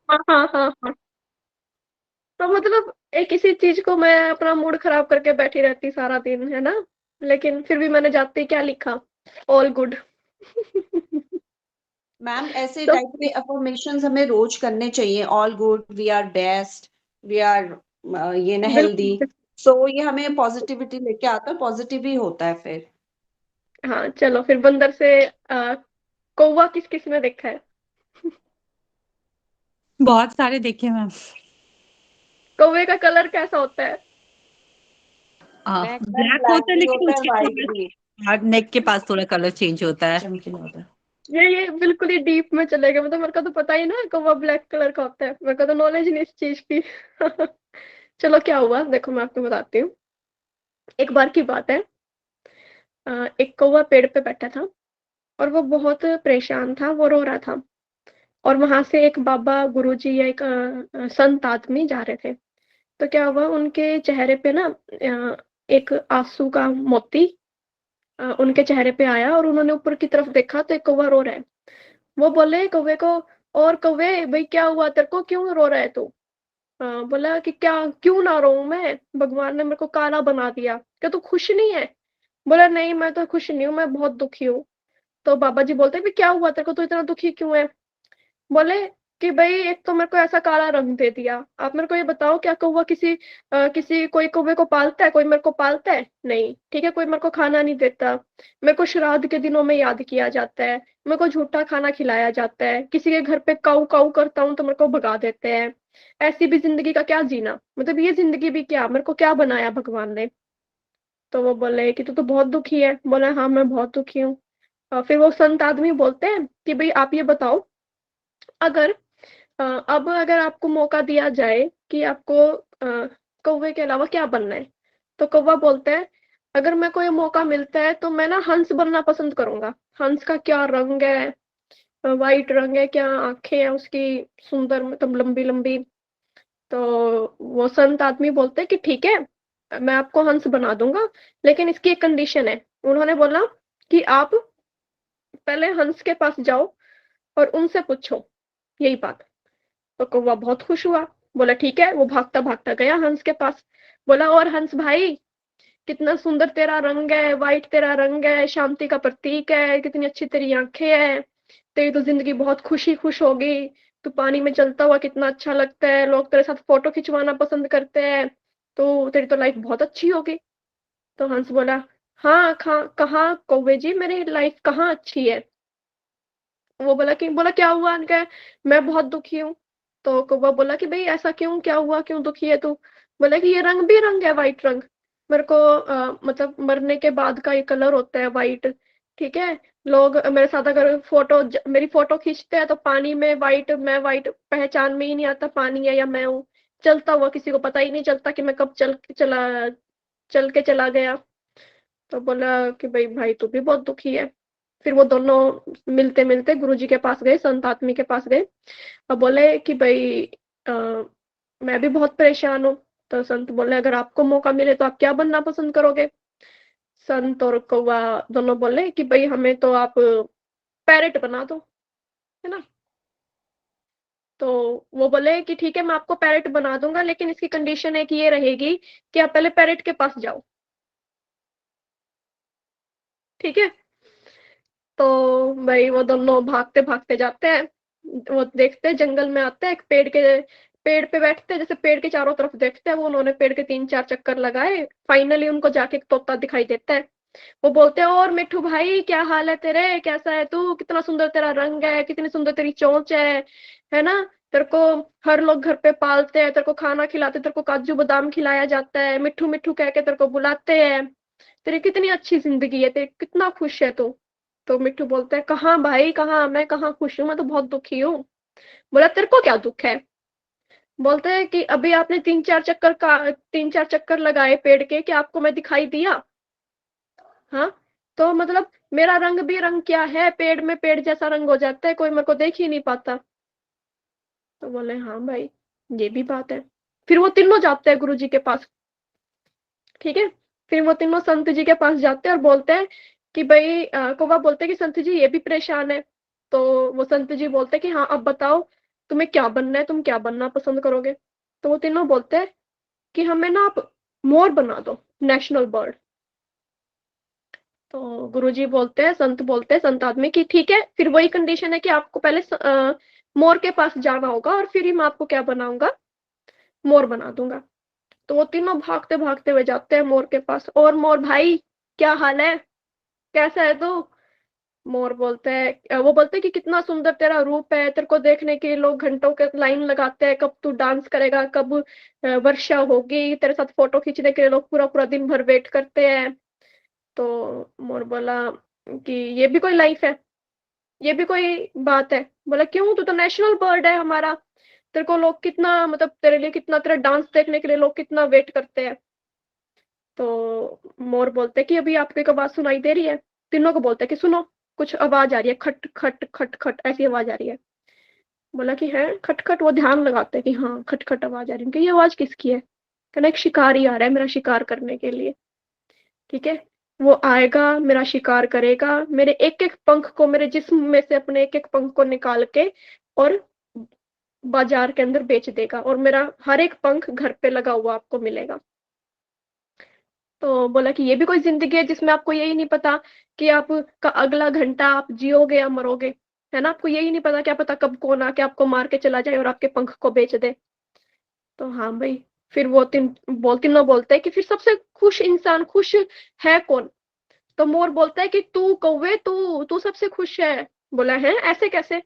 हाँ हाँ हाँ हाँ। तो मतलब एक इसी चीज को मैं अपना मूड खराब करके बैठी रहती सारा दिन, है ना। लेकिन फिर भी मैंने जाते ही क्या लिखा, ऑल गुड। मैम ऐसे तो टाइप के अफर्मेशंस हमें रोज करने चाहिए, all good, we are best, we are ये ना हेल्दी। बिल्कुल। सो ये हमें पॉजिटिविटी लेके आता है, पॉजिटिव ही होता है फिर। हाँ चलो फिर बंदर से कौवा किस किस में देखा है? बहुत सारे देखे मैम। कौवे का कलर कैसा होता है? ब्लैक मैम, ब्लैक ब्लैक होता है भी लेकिन होता है, उसके व्हाइट भी। थोड़ा नेक के पास थोड़ा कलर चेंज होता है। चमकीला होता है। ये बिल्कुल ही डीप में चले गए, मतलब मेरे को तो पता ही ना कौवा ब्लैक कलर का होता है, मेरे को तो नॉलेज नहीं इस चीज की। चलो क्या हुआ देखो मैं आपको बताती हूँ। एक बार की बात है, एक कौवा पेड़ पे बैठा था और वो बहुत परेशान था, वो रो रहा था। और वहां से एक बाबा गुरुजी या एक संत आदमी जा रहे थे। तो क्या हुआ उनके चेहरे पे ना एक आंसू का मोती उनके चेहरे पे आया और उन्होंने ऊपर की तरफ देखा तो एक कौवा रो रहा है। वो बोले कौवे को, और कौवे भाई क्या हुआ तेरे को, क्यों रो रहा है तू? बोला कि क्या क्यों ना रोऊं मैं, भगवान ने मेरे को काला बना दिया, क्या तू खुश नहीं है? बोला नहीं मैं तो खुश नहीं हूँ, मैं बहुत दुखी हूँ। तो बाबा जी बोलते भी क्या हुआ तेरे को, तू इतना दुखी क्यों है? बोले कि भाई एक तो मेरे को ऐसा काला रंग दे दिया, आप मेरे को ये बताओ क्या कौवा किसी कोई कौवे को पालता है? कोई मेरे को पालता है? नहीं, ठीक है, कोई मेरे को खाना नहीं देता, मेरे को श्राद्ध के दिनों में याद किया जाता है, मेरे को झूठा खाना खिलाया जाता है, किसी के घर पे काऊ काऊ करता हूँ तो मेरे को भगा देते हैं। ऐसी भी जिंदगी का क्या जीना, मतलब ये जिंदगी भी क्या, मेरे को क्या बनाया भगवान ने? तो वो बोले कि तू तो बहुत दुखी है। बोला हाँ मैं बहुत दुखी हूँ। फिर वो संत आदमी बोलते हैं कि भाई आप ये बताओ, अगर अब अगर आपको मौका दिया जाए कि आपको कौवे के अलावा क्या बनना है, तो कौवा बोलता है अगर मेरे को ये मौका मिलता है तो मैं ना हंस बनना पसंद करूंगा। हंस का क्या रंग है, वाइट रंग है, क्या आंखें हैं उसकी, सुंदर मतलब लंबी लंबी। तो वो संत आदमी बोलते हैं कि ठीक है मैं आपको हंस बना दूंगा, लेकिन इसकी एक कंडीशन है। उन्होंने बोला कि आप पहले हंस के पास जाओ और उनसे पूछो यही बात। तो कौवा बहुत खुश हुआ, बोला ठीक है। वो भागता भागता गया हंस के पास, बोला और हंस भाई कितना सुंदर तेरा रंग है, वाइट तेरा रंग है, शांति का प्रतीक है, कितनी अच्छी तेरी आंखें हैं, तेरी तो जिंदगी बहुत खुशी खुश होगी, तू पानी में चलता हुआ कितना अच्छा लगता है, लोग तेरे साथ फोटो खिंचवाना पसंद करते हैं, तो तेरी तो लाइफ बहुत अच्छी होगी। तो हंस बोला हाँ कहाँ कौवे जी मेरी लाइफ कहाँ अच्छी है? वो बोला क्या हुआ? उनका मैं बहुत दुखी हूँ। तो कौवा बोला कि भाई ऐसा क्यों, क्या हुआ, क्यों दुखी है तू? बोला कि ये रंग भी रंग है, वाइट रंग, मेरे को मतलब मरने के बाद का ये कलर होता है वाइट, ठीक है। लोग मेरे साथ अगर मेरी फोटो खींचते हैं तो पानी में वाइट, मैं वाइट पहचान में ही नहीं आता पानी है या मैं हूँ, चलता हुआ किसी को पता ही नहीं चलता कि मैं कब चल के चला गया। तो बोला कि भाई भाई तू भी बहुत दुखी है। फिर वो दोनों मिलते मिलते गुरुजी के पास गए, संत आत्मी के पास गए और बोले कि भाई अ, मैं भी बहुत परेशान हूँ। तो संत बोले अगर आपको मौका मिले तो आप क्या बनना पसंद करोगे? संत और कौवा दोनों बोले कि भाई हमें तो आप पैरेट बना दो, है ना। तो वो बोले कि ठीक है मैं आपको पैरेट बना दूंगा, लेकिन इसकी कंडीशन है कि ये रहेगी कि आप पहले पैरेट के पास जाओ, ठीक है। तो भाई वो दोनों भागते भागते जाते हैं, वो देखते हैं जंगल में आते हैं, एक पेड़ पे बैठते हैं, जैसे पेड़ के चारों तरफ देखते हैं, वो उन्होंने पेड़ के 3-4 चक्कर लगाए, फाइनली उनको जाके एक तोता दिखाई देता है। वो बोलते हैं और मिट्ठू भाई क्या हाल है तेरे, कैसा है तू, कितना सुंदर तेरा रंग है, कितनी सुंदर तेरी चोंच है ना। तेरे को हर लोग घर पे पालते हैं, तेरे को खाना खिलाते, तेरे को काजू बादाम खिलाया जाता है, मिट्ठू मिट्ठू कह के तेरे को बुलाते हैं, तेरी कितनी अच्छी जिंदगी है, तेरी कितना खुश है तू। तो मिट्टू बोलता है कहाँ भाई कहाँ, मैं कहाँ खुश हूँ, मैं तो बहुत दुखी हूँ। बोला तेरे को क्या दुख है? बोलते हैं कि अभी आपने 3-4 चक्कर लगाए पेड़ के, कि आपको मैं दिखाई दिया? हाँ, तो मतलब मेरा रंग भी रंग क्या है, पेड़ में पेड़ जैसा रंग हो जाता है, कोई मेरे को देख ही नहीं पाता। तो बोले हाँ भाई ये भी बात है। फिर वो तीनों जाते हैं गुरु जी के पास, ठीक है। फिर वो तीनों संत जी के पास जाते हैं और बोलते हैं कि भाई कौवा बोलते हैं कि संत जी ये भी परेशान है। तो वो संत जी बोलते हैं कि हाँ अब बताओ, तुम्हें क्या बनना है, तुम क्या बनना पसंद करोगे? तो वो तीनों बोलते हैं कि हमें ना आप मोर बना दो, नेशनल बर्ड। तो गुरुजी बोलते हैं, संत बोलते हैं, संत आदमी की ठीक है, फिर वही कंडीशन है कि आपको पहले मोर के पास जाना होगा और फिर ही मैं आपको क्या बनाऊंगा, मोर बना दूंगा। तो वो तीनों भागते भागते हुए जाते हैं मोर के पास, और मोर भाई क्या हाल है, कैसा है तू? मोर बोलते हैं, वो बोलते हैं कि कितना सुंदर तेरा रूप है, तेरे को देखने के लिए लोग घंटों के लाइन लगाते हैं, कब तू डांस करेगा, कब वर्षा होगी, तेरे साथ फोटो खींचने के लिए लोग पूरा पूरा दिन भर वेट करते हैं। तो मोर बोला कि ये भी कोई लाइफ है, ये भी कोई बात है? बोला क्यों, तू तो नेशनल बर्ड है हमारा, तेरे को लोग कितना, मतलब तेरे लिए कितना, तेरा डांस देखने के लिए लोग कितना वेट करते हैं। तो मोर बोलते हैं कि अभी आपको एक आवाज सुनाई दे रही है। तीनों को बोलते हैं कि सुनो, कुछ आवाज आ रही है, खट खट खट खट ऐसी आवाज आ रही है। बोला कि है खट खट, वो ध्यान लगाते हैं कि हाँ खट खट आवाज आ रही है, कि ये आवाज किसकी है? कहना एक शिकारी आ रहा है मेरा शिकार करने के लिए। ठीक है, वो आएगा, मेरा शिकार करेगा, मेरे एक एक पंख को, मेरे जिस्म में से अपने एक एक पंख को निकाल के और बाजार के अंदर बेच देगा, और मेरा हर एक पंख घर पे लगा हुआ आपको मिलेगा। तो बोला कि ये भी कोई जिंदगी है जिसमें आपको यही नहीं पता कि आप का अगला घंटा आप जियोगे या मरोगे, है ना? आपको यही नहीं पता, क्या पता कब कौन आके आपको मार के चला जाए और आपके पंख को बेच दे। तो हाँ भाई, फिर वो तीनों बोलते हैं कि फिर सबसे खुश इंसान खुश है कौन? तो मोर बोलता है कि तू कौवे, तू तू सबसे खुश है। बोला है, ऐसे कैसे?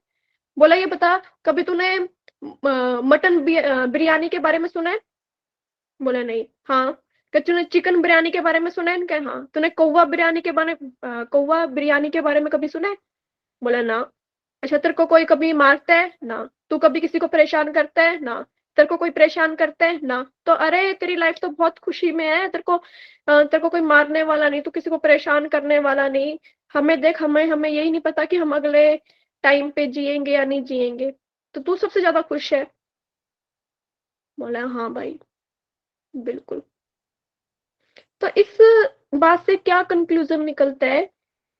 बोला ये बता, कभी तूने मटन बिरयानी के बारे में सुना है? बोला नहीं। हाँ। क्या तूने चिकन बिरयानी के बारे में सुना है? क्या हाँ। तूने कौवा बिरयानी के बारे में कभी सुना है? बोला ना। अच्छा, तेरे को कोई कभी मारता है? ना। तू कभी किसी को परेशान करता है? ना। तेरे को कोई परेशान करता है? ना। तो अरे तेरी लाइफ तो बहुत खुशी में है, तेरे को कोई मारने वाला नहीं, तू किसी को परेशान करने वाला नहीं। हमें देख, हमें हमें यही नहीं पता कि हम अगले टाइम पे जिएंगे या नहीं जिएंगे, तो तू सबसे ज्यादा खुश है। बोला हाँ भाई, बिल्कुल। तो इस बात से क्या कंक्लूजन निकलता है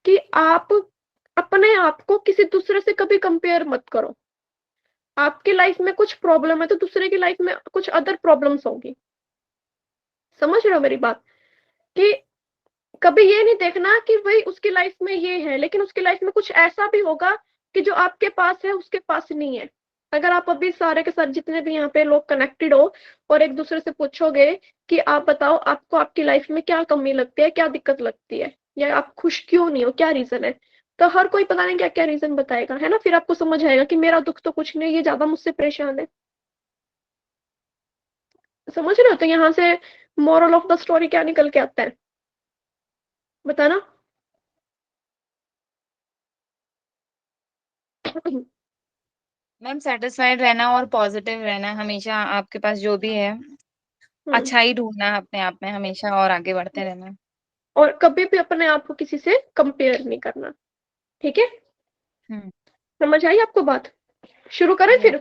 कि आप अपने आप को किसी दूसरे से कभी कंपेयर मत करो। आपकी लाइफ में कुछ प्रॉब्लम है तो दूसरे की लाइफ में कुछ अदर प्रॉब्लम्स होगी। समझ रहे हो मेरी बात? कि कभी ये नहीं देखना कि भाई उसकी लाइफ में ये है, लेकिन उसकी लाइफ में कुछ ऐसा भी होगा कि जो आपके पास है उसके पास नहीं है। अगर आप अभी सारे के साथ जितने भी यहाँ पे लोग कनेक्टेड हो और एक दूसरे से पूछोगे कि आप बताओ आपको आपकी लाइफ में क्या कमी लगती है, क्या दिक्कत लगती है, या आप खुश क्यों नहीं हो, क्या रीजन है, तो हर कोई पता नहीं क्या क्या रीजन बताएगा, है ना? फिर आपको समझ आएगा कि मेरा दुख तो कुछ नहीं, ये ज्यादा मुझसे परेशान है। समझ रहे हो? तो यहाँ से मोरल ऑफ द स्टोरी क्या निकल के आता है, बताना। मैम सेटिस्फाइड रहना और पॉजिटिव रहना हमेशा, आपके पास जो भी है हम्म। अच्छा ही ढूंढना है अपने आप में हमेशा और आगे बढ़ते रहना। और कभी भी अपने आप को किसी से कंपेयर नहीं करना। ठीक है? हम्म। समझ आई आपको बात? शुरू करें जी फिर?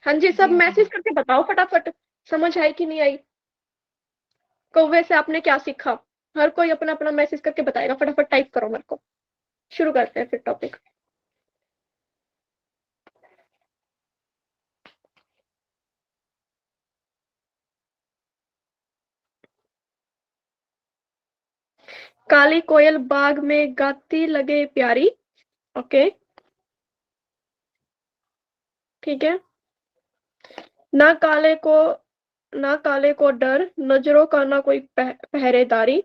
हाँ जी, सब जी मैसेज मैम। करके बताओ फटाफट, समझ आई कि नहीं आई? कौवे से आपने क्या सीखा? हर कोई अपना अपना मैसेज करके बताएगा, फटाफट टाइप करो मेरे को। शुरू करते हैं फिर टॉपिक। काली कोयल बाग में गाती लगे प्यारी। ओके, ठीक है। ना काले को ना काले को डर, नजरों का ना कोई पहरेदारी,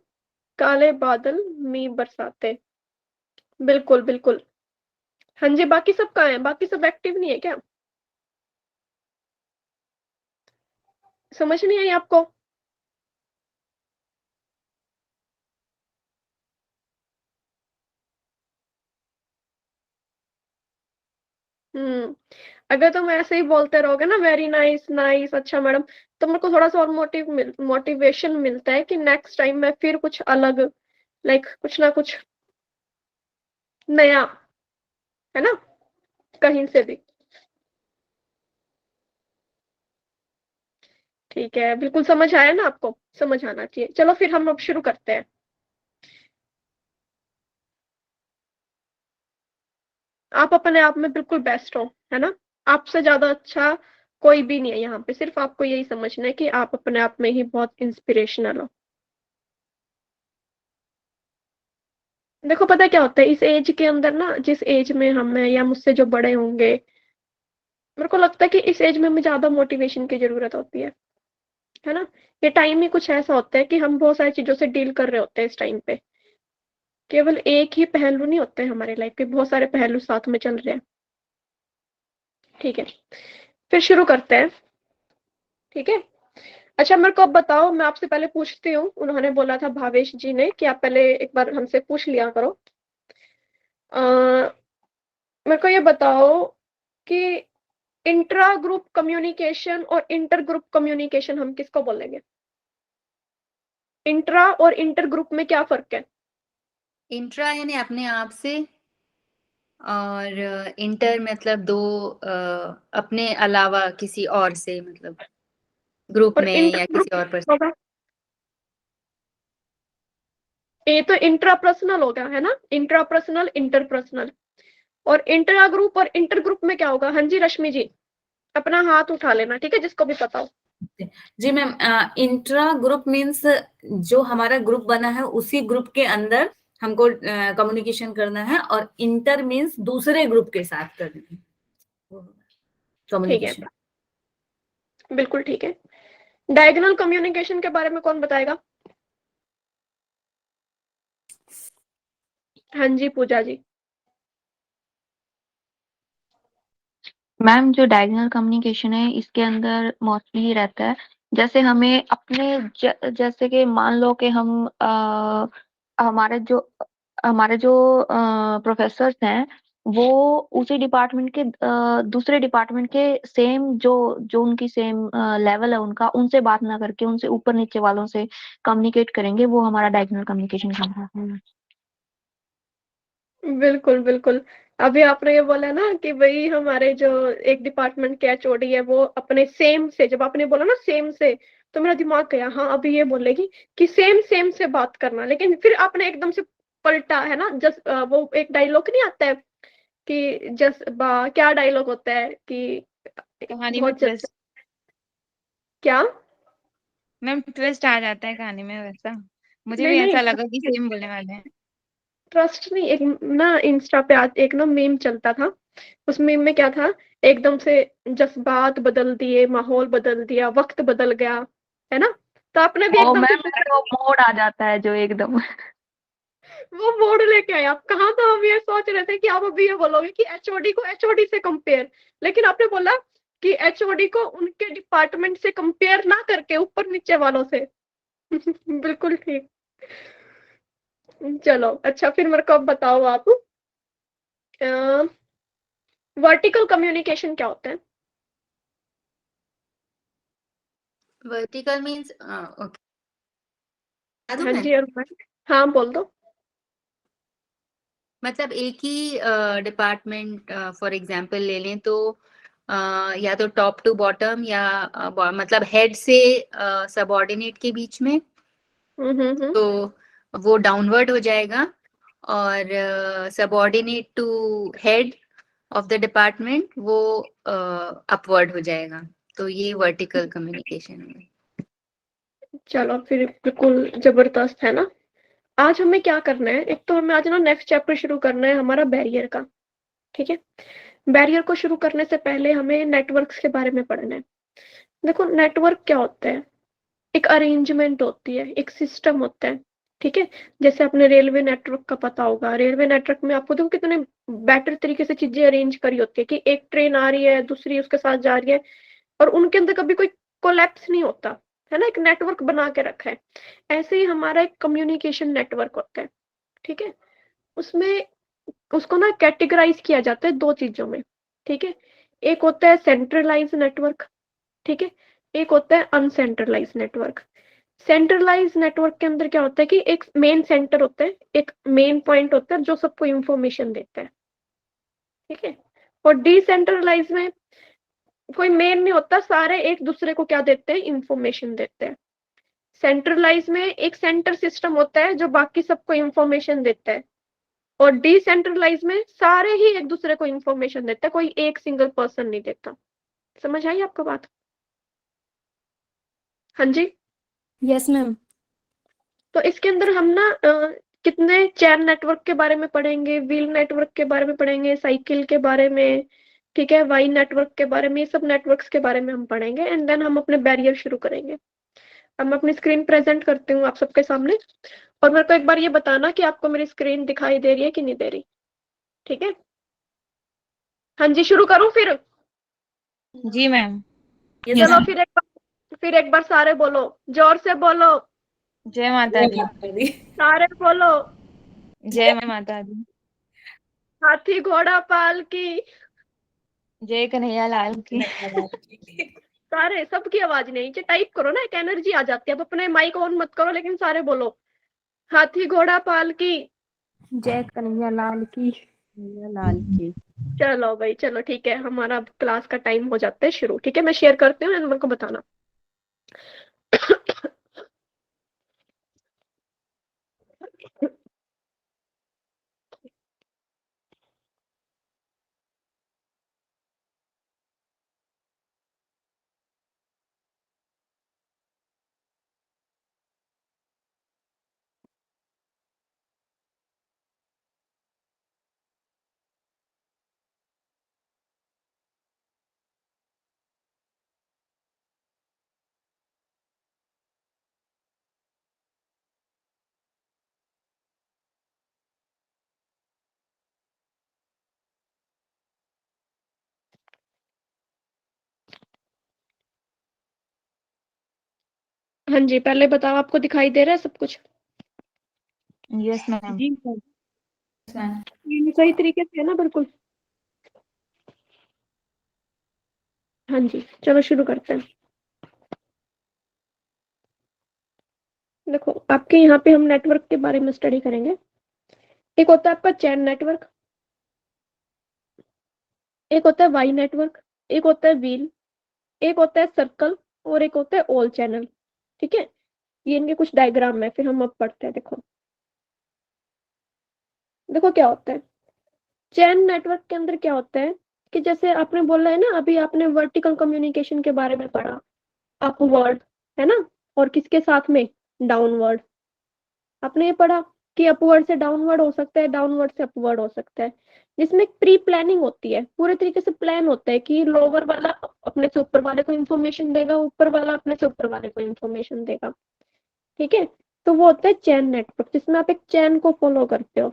काले बादल मी बरसाते। बिल्कुल बिल्कुल। हाँ जी, बाकी सब कहाँ है? बाकी सब एक्टिव नहीं है क्या? समझ नहीं आई आपको? हम्म। अगर तुम ऐसे ही बोलते रहोगे ना, वेरी नाइस नाइस, अच्छा मैडम, तो मेरे को थोड़ा सा और मोटिवेशन मिलता है कि नेक्स्ट टाइम मैं फिर कुछ अलग, लाइक कुछ ना कुछ नया, है ना, कहीं से भी। ठीक है, बिल्कुल समझ आया ना आपको? समझ आना चाहिए। चलो फिर हम अब शुरू करते हैं। आप अपने आप में बिल्कुल बेस्ट हो, है ना? आपसे ज़्यादा अच्छा कोई भी नहीं है यहाँ पे, सिर्फ आपको यही समझना है कि आप अपने आप में ही बहुत इंस्पिरेशनल हो। देखो पता है क्या होता है, इस एज के अंदर ना, जिस एज में हम हैं या मुझसे जो बड़े होंगे, मेरे को लगता है कि इस एज में हमें ज़्यादा मोटिवेशन की ज़रूरत होती है ना? ये टाइम ही कुछ ऐसा होता है कि हम बहुत सारी चीज़ों से डील कर रहे होते हैं इस टाइम पे। केवल एक ही पहलू नहीं होते हमारे लाइफ के, बहुत सारे पहलू साथ में चल रहे हैं। ठीक है, फिर शुरू करते हैं। ठीक है, अच्छा मेरे को अब बताओ, मैं आपसे पहले पूछती हूँ, उन्होंने बोला था भावेश जी ने कि आप पहले एक बार हमसे पूछ लिया करो। मेरे को ये बताओ कि इंट्रा ग्रुप कम्युनिकेशन और इंटर ग्रुप कम्युनिकेशन हम किसको बोलेंगे? इंट्रा और इंटर ग्रुप में क्या फर्क है? इंट्रा यानी अपने आप से, और इंटर मतलब दो अपने अलावा किसी और से, मतलब ग्रुप और में इंटर या ग्रुप किसी और पर्सन। होगा, ये तो इंट्रापर्सनल होगा, है ना? Intrapersonal, interpersonal. और इंट्रा ग्रुप और इंटर ग्रुप में क्या होगा? हाँ जी रश्मि जी, अपना हाथ उठा लेना, ठीक है, जिसको भी पता हो। जी मैम, इंट्रा ग्रुप मीन्स जो हमारा ग्रुप बना है उसी ग्रुप के अंदर हमको कम्युनिकेशन करना है, और इंटर मीन्स दूसरे ग्रुप के साथ करना है ठीक है, कम्युनिकेशन। बिल्कुल ठीक है। डायगोनल कम्युनिकेशन के बारे में कौन बताएगा? हाँ जी पूजा जी। मैम जो डायगोनल कम्युनिकेशन है इसके अंदर मोस्टली ही रहता है, जैसे हमें अपने जैसे कि मान लो कि हम हमारे जो हमारे जो प्रोफेसर्स हैं वो उसी डिपार्टमेंट के दूसरे डिपार्टमेंट के सेम जो जो उनकी सेम लेवल है उनका, उनसे बात ना करके उनसे ऊपर नीचे वालों से कम्युनिकेट करेंगे, वो हमारा डायगोनल कम्युनिकेशन कहलाता है। बिल्कुल बिल्कुल, अभी आपने ये बोला ना कि भाई हमारे जो एक डिपार्टमेंट के एचओडी है वो अपने सेम से, जब आपने बोला ना सेम से, तो मेरा दिमाग गया हाँ अभी ये बोलेगी कि सेम सेम से बात करना, लेकिन फिर आपने एकदम से पलटा, है ना? जस्ट वो एक डायलॉग नहीं आता है कि जस्ट क्या डायलॉग होता है कि कहानी में बहुत ट्विस्ट, क्या? मैम ट्विस्ट आ जाता है कहानी में वैसा। मुझे नहीं भी नहीं, ऐसा लगा कि सेम बोलने वाले हैं। ट्रस्ट नहीं, एक ना इंस्टा पे एक ना मीम चलता था, उस मीम में क्या था, एकदम से जज्बात बदल दिए, माहौल बदल दिया, वक्त बदल गया, है ना? तो आपने भी ओ एकदम से मैम मेरे को मोड आ जाता है जो एकदम वो मोड़ लेके आए आप। कहाँ तो हम ये सोच रहे थे कि आप अभी ये बोलोगे कि एचओडी को एचओडी से कंपेयर, लेकिन आपने बोला कि एचओडी को उनके डिपार्टमेंट से कंपेयर ना करके ऊपर नीचे वालों से। बिल्कुल ठीक। चलो अच्छा, फिर मेरे को अब बताओ आप, वर्टिकल कम्युनिकेशन क्या होता है? वर्टिकल मीन्स ओके, हाँ जी अरुण, हाँ बोल दो। मतलब एक ही डिपार्टमेंट फॉर एग्जांपल ले लें तो या तो टॉप टू बॉटम, या मतलब हेड से सबऑर्डिनेट के बीच में, हम्म। तो वो डाउनवर्ड हो जाएगा, और subordinate to head of the department वो अपवर्ड हो जाएगा। तो ये वर्टिकल कम्युनिकेशन है। चलो फिर बिल्कुल जबरदस्त, है ना? आज हमें क्या करना है, एक तो हमें आज ना नेक्स्ट चैप्टर शुरू करना है हमारा बैरियर का। ठीक है, बैरियर को शुरू करने से पहले हमें नेटवर्क्स के बारे में पढ़ना है। देखो नेटवर्क क्या होता है, एक अरेंजमेंट होती है, एक सिस्टम होता है। ठीक है, जैसे आपने रेलवे नेटवर्क का पता होगा, रेलवे नेटवर्क में आपको देखो कितने बेटर तरीके से चीजें अरेंज करी होती है कि एक ट्रेन आ रही है, दूसरी उसके साथ जा रही है, और उनके अंदर कभी कोई कोलैप्स नहीं होता, है ना? एक नेटवर्क बना के रखा है। ऐसे ही हमारा एक कम्युनिकेशन नेटवर्क होता है। ठीक है, उसमें उसको ना कैटेगराइज किया जाता है दो चीजों में। ठीक है, एक होता है सेंट्रलाइज नेटवर्क, ठीक है, एक होता है अनसेंट्रलाइज नेटवर्क। सेंट्रलाइज नेटवर्क के अंदर क्या होता है कि एक मेन सेंटर होता है, एक मेन पॉइंट होता है जो सबको इंफॉर्मेशन देता है। ठीक है, और डिसेंट्रलाइज में कोई मेन नहीं होता, सारे एक दूसरे को क्या देते हैं, इंफॉर्मेशन देते हैं। सेंट्रलाइज में एक सेंटर सिस्टम होता है जो बाकी सबको इंफॉर्मेशन देता है। और डिसेंट्रलाइज में सारे ही एक दूसरे को इंफॉर्मेशन देते हैं, कोई एक सिंगल पर्सन नहीं देता। समझ आई आपको बात? हाँ जी। Yes ma'am. तो इसके अंदर हम ना कितने चैन नेटवर्क के बारे में पढ़ेंगे, व्हील नेटवर्क के बारे में पढ़ेंगे, साइकिल के बारे में, ठीक है, वाई नेटवर्क के बारे में, ये सब नेटवर्क्स के बारे में हम पढ़ेंगे एंड देन हम अपने बैरियर शुरू करेंगे। अब मैं अपनी स्क्रीन प्रेजेंट करती हूँ आप सबके सामने, और मेरे को एक बार ये बताना कि आपको मेरी स्क्रीन दिखाई दे रही है कि नहीं दे रही, ठीक है? हाँ जी, शुरू करूँ फिर? जी मैम। चलो फिर एक बार सारे बोलो, जोर से बोलो, जय माता दी। सारे बोलो, जय माता दी। हाथी घोड़ा पाल की, जय कन्हैया लाल की। सारे, सबकी आवाज नहीं, टाइप करो ना, एक एनर्जी आ जाती है। अब अपने माइक ऑन मत करो, लेकिन सारे बोलो, हाथी घोड़ा पाल की, जय कन्हैया लाल की। लाल की। चलो भाई, चलो ठीक है, हमारा क्लास का टाइम हो जाता है शुरू, ठीक है? मैं शेयर करती हूँ, मेरे को बताना। हाँ जी, पहले बताओ, आपको दिखाई दे रहा है सब कुछ? Yes ma'am. जी ये सही तरीके से है ना? बिल्कुल। हाँ जी, चलो शुरू करते हैं। देखो, आपके यहाँ पे हम नेटवर्क के बारे में स्टडी करेंगे। एक होता है आपका चैन नेटवर्क, एक होता है वाई नेटवर्क, एक होता है व्हील, एक होता है सर्कल, और एक होता है ऑल चैनल, ठीक है? ये इनके कुछ डायग्राम है, फिर हम अब पढ़ते हैं। देखो देखो क्या होता है चैन नेटवर्क के अंदर। क्या होता है कि जैसे आपने बोला है ना, अभी आपने वर्टिकल कम्युनिकेशन के बारे में पढ़ा, अपवर्ड, है ना? और किसके साथ में? डाउनवर्ड। आपने ये पढ़ा कि अपवर्ड से डाउनवर्ड हो सकता है, डाउनवर्ड से अपवर्ड हो सकता है, जिसमें एक प्री प्लानिंग होती है, पूरे तरीके से प्लान होता है कि लोअर वाला अपने से ऊपर वाले को इन्फॉर्मेशन देगा, ऊपर वाला अपने से ऊपर वाले को इन्फॉर्मेशन देगा, ठीक है? तो वो होता है चैन नेटवर्क, जिसमें आप एक चैन को फॉलो करते हो,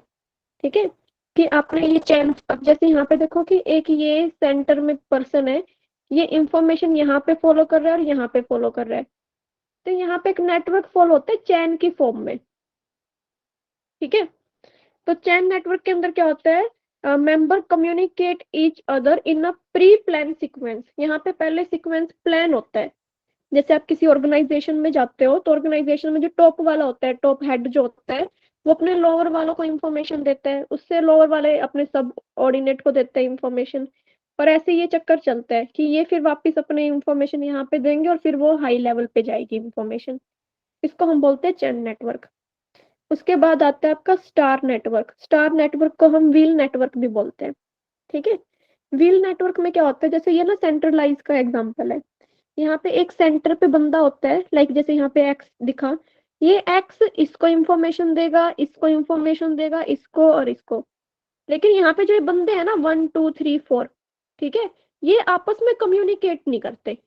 ठीक है? कि आपने ये चैन, अब जैसे यहाँ पे देखो कि एक ये सेंटर में पर्सन है, ये इंफॉर्मेशन यहाँ पे फॉलो कर रहा है और यहाँ पे फॉलो कर रहा है, तो यहाँ पे एक नेटवर्क फॉलो होता है चैन की फॉर्म में, ठीक है? तो चैन नेटवर्क के अंदर क्या होता है? Member communicate each other in a pre plan sequence. यहाँ पे पहले सीक्वेंस प्लान होता है। जैसे आप किसी ऑर्गेनाइजेशन में जाते हो, तो ऑर्गेनाइजेशन में जो टॉप वाला होता है, टॉप हेड जो होता है, वो अपने लोअर वालों को इन्फॉर्मेशन देता है, उससे लोअर वाले अपने सब ऑर्डिनेट को देते हैं इन्फॉर्मेशन, और ऐसे ये चक्कर चलता है कि ये फिर वापस अपने इन्फॉर्मेशन यहाँ पे देंगे और फिर वो हाई लेवल पे जाएगी इन्फॉर्मेशन। इसको हम बोलते हैं चैन नेटवर्क। उसके बाद आता है आपका स्टार नेटवर्क। स्टार नेटवर्क को हम व्हील नेटवर्क भी बोलते हैं, ठीक है? व्हील नेटवर्क में क्या होता है, जैसे ये ना सेंट्रलाइज का एग्जांपल है, यहाँ पे एक सेंटर पे बंदा होता है, लाइक जैसे यहाँ पे एक्स दिखा, ये एक्स इसको इंफॉर्मेशन देगा, इसको इंफॉर्मेशन देगा, इसको और इसको, लेकिन यहाँ पे जो ये बंदे हैं ना 1 2 3 4, ठीक है, ये आपस में कम्युनिकेट नहीं करते,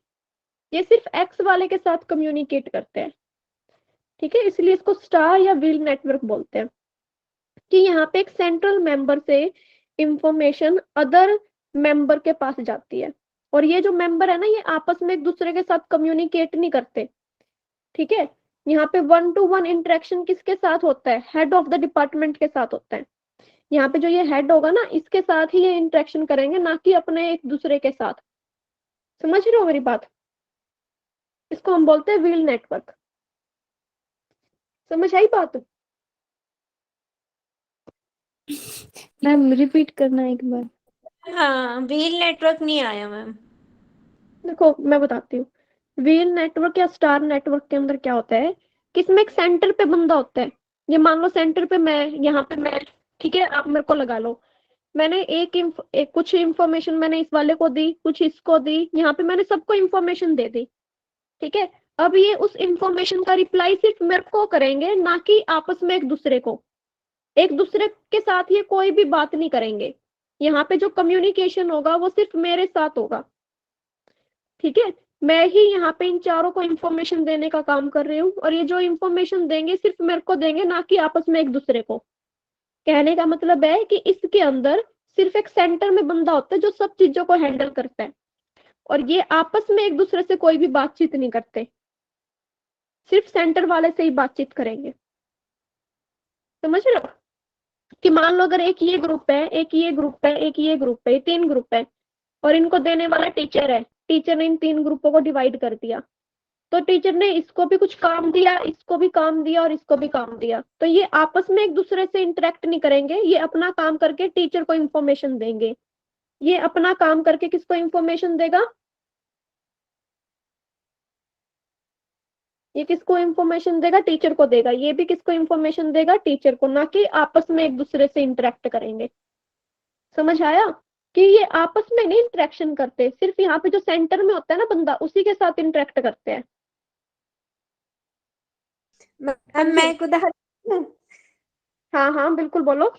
ये सिर्फ एक्स वाले के साथ कम्युनिकेट करते हैं, ठीक है? इसलिए इसको स्टार या व्हील नेटवर्क बोलते हैं कि यहाँ पे एक सेंट्रल मेंबर से इंफॉर्मेशन अदर मेंबर के पास जाती है, और ये जो मेंबर है ना, ये आपस में एक दूसरे के साथ कम्युनिकेट नहीं करते, ठीक है? यहाँ पे 1-to-1 इंटरेक्शन किसके साथ होता है? हेड ऑफ द डिपार्टमेंट के साथ होता है। यहाँ पे जो ये हेड होगा ना, इसके साथ ही ये इंटरेक्शन करेंगे, ना कि अपने एक दूसरे के साथ। समझ रहे हो मेरी बात? इसको हम बोलते हैं व्हील नेटवर्क। समझ आई बात? मैम रिपीट करना एक बार। हाँ, व्हील नेटवर्क नहीं आया मैम। देखो मैं बताती हूँ, व्हील नेटवर्क या स्टार नेटवर्क के अंदर क्या होता है कि इसमें एक सेंटर पे बंदा होता है। ये मान लो सेंटर पे मैं, यहाँ पे मैं, ठीक है, आप मेरे को लगा लो। मैंने एक कुछ इंफॉर्मेशन मैंने इस वाले को दी, कुछ इसको दी, यहाँ पे मैंने सबको इंफॉर्मेशन दे दी। ठीक है, अब ये उस इंफॉर्मेशन का रिप्लाई सिर्फ मेरे को करेंगे, ना कि आपस में एक दूसरे को। एक दूसरे के साथ ये कोई भी बात नहीं करेंगे। यहाँ पे जो कम्युनिकेशन होगा वो सिर्फ मेरे साथ होगा। ठीक है, मैं ही यहाँ पे इन चारों को इंफॉर्मेशन देने का काम कर रही हूँ, और ये जो इंफॉर्मेशन देंगे सिर्फ मेरे को देंगे, ना कि आपस में एक दूसरे को। कहने का मतलब है कि इसके अंदर सिर्फ एक सेंटर में बंदा होता है जो सब चीजों को हैंडल करता है, और ये आपस में एक दूसरे से कोई भी बातचीत नहीं करते, सिर्फ सेंटर वाले से ही बातचीत करेंगे। समझ रहे हो? कि मान लो अगर एक ये ग्रुप है, एक ये ग्रुप है, एक ये ग्रुप है, 3 ग्रुप है, और इनको देने वाला टीचर है। टीचर ने इन 3 ग्रुपों को डिवाइड कर दिया, तो टीचर ने इसको भी कुछ काम दिया, इसको भी काम दिया, और इसको भी काम दिया। तो ये आपस में एक दूसरे से इंटरेक्ट नहीं करेंगे, ये अपना काम करके टीचर को इंफॉर्मेशन देंगे। ये अपना काम करके किसको इंफॉर्मेशन देगा? ये किसको इंफॉर्मेशन देगा? टीचर को देगा। ये भी किसको इंफॉर्मेशन देगा? टीचर को, ना कि आपस में एक दूसरे से इंटरेक्ट करेंगे। समझ आया? कि ये आपस में नहीं इंटरेक्शन करते, सिर्फ यहाँ पे जो सेंटर में होता है ना बंदा, उसी के साथ इंटरेक्ट करते हैं। मैम मैं एक उदाहरण दूं? हाँ हाँ बिल्कुल, बोलो।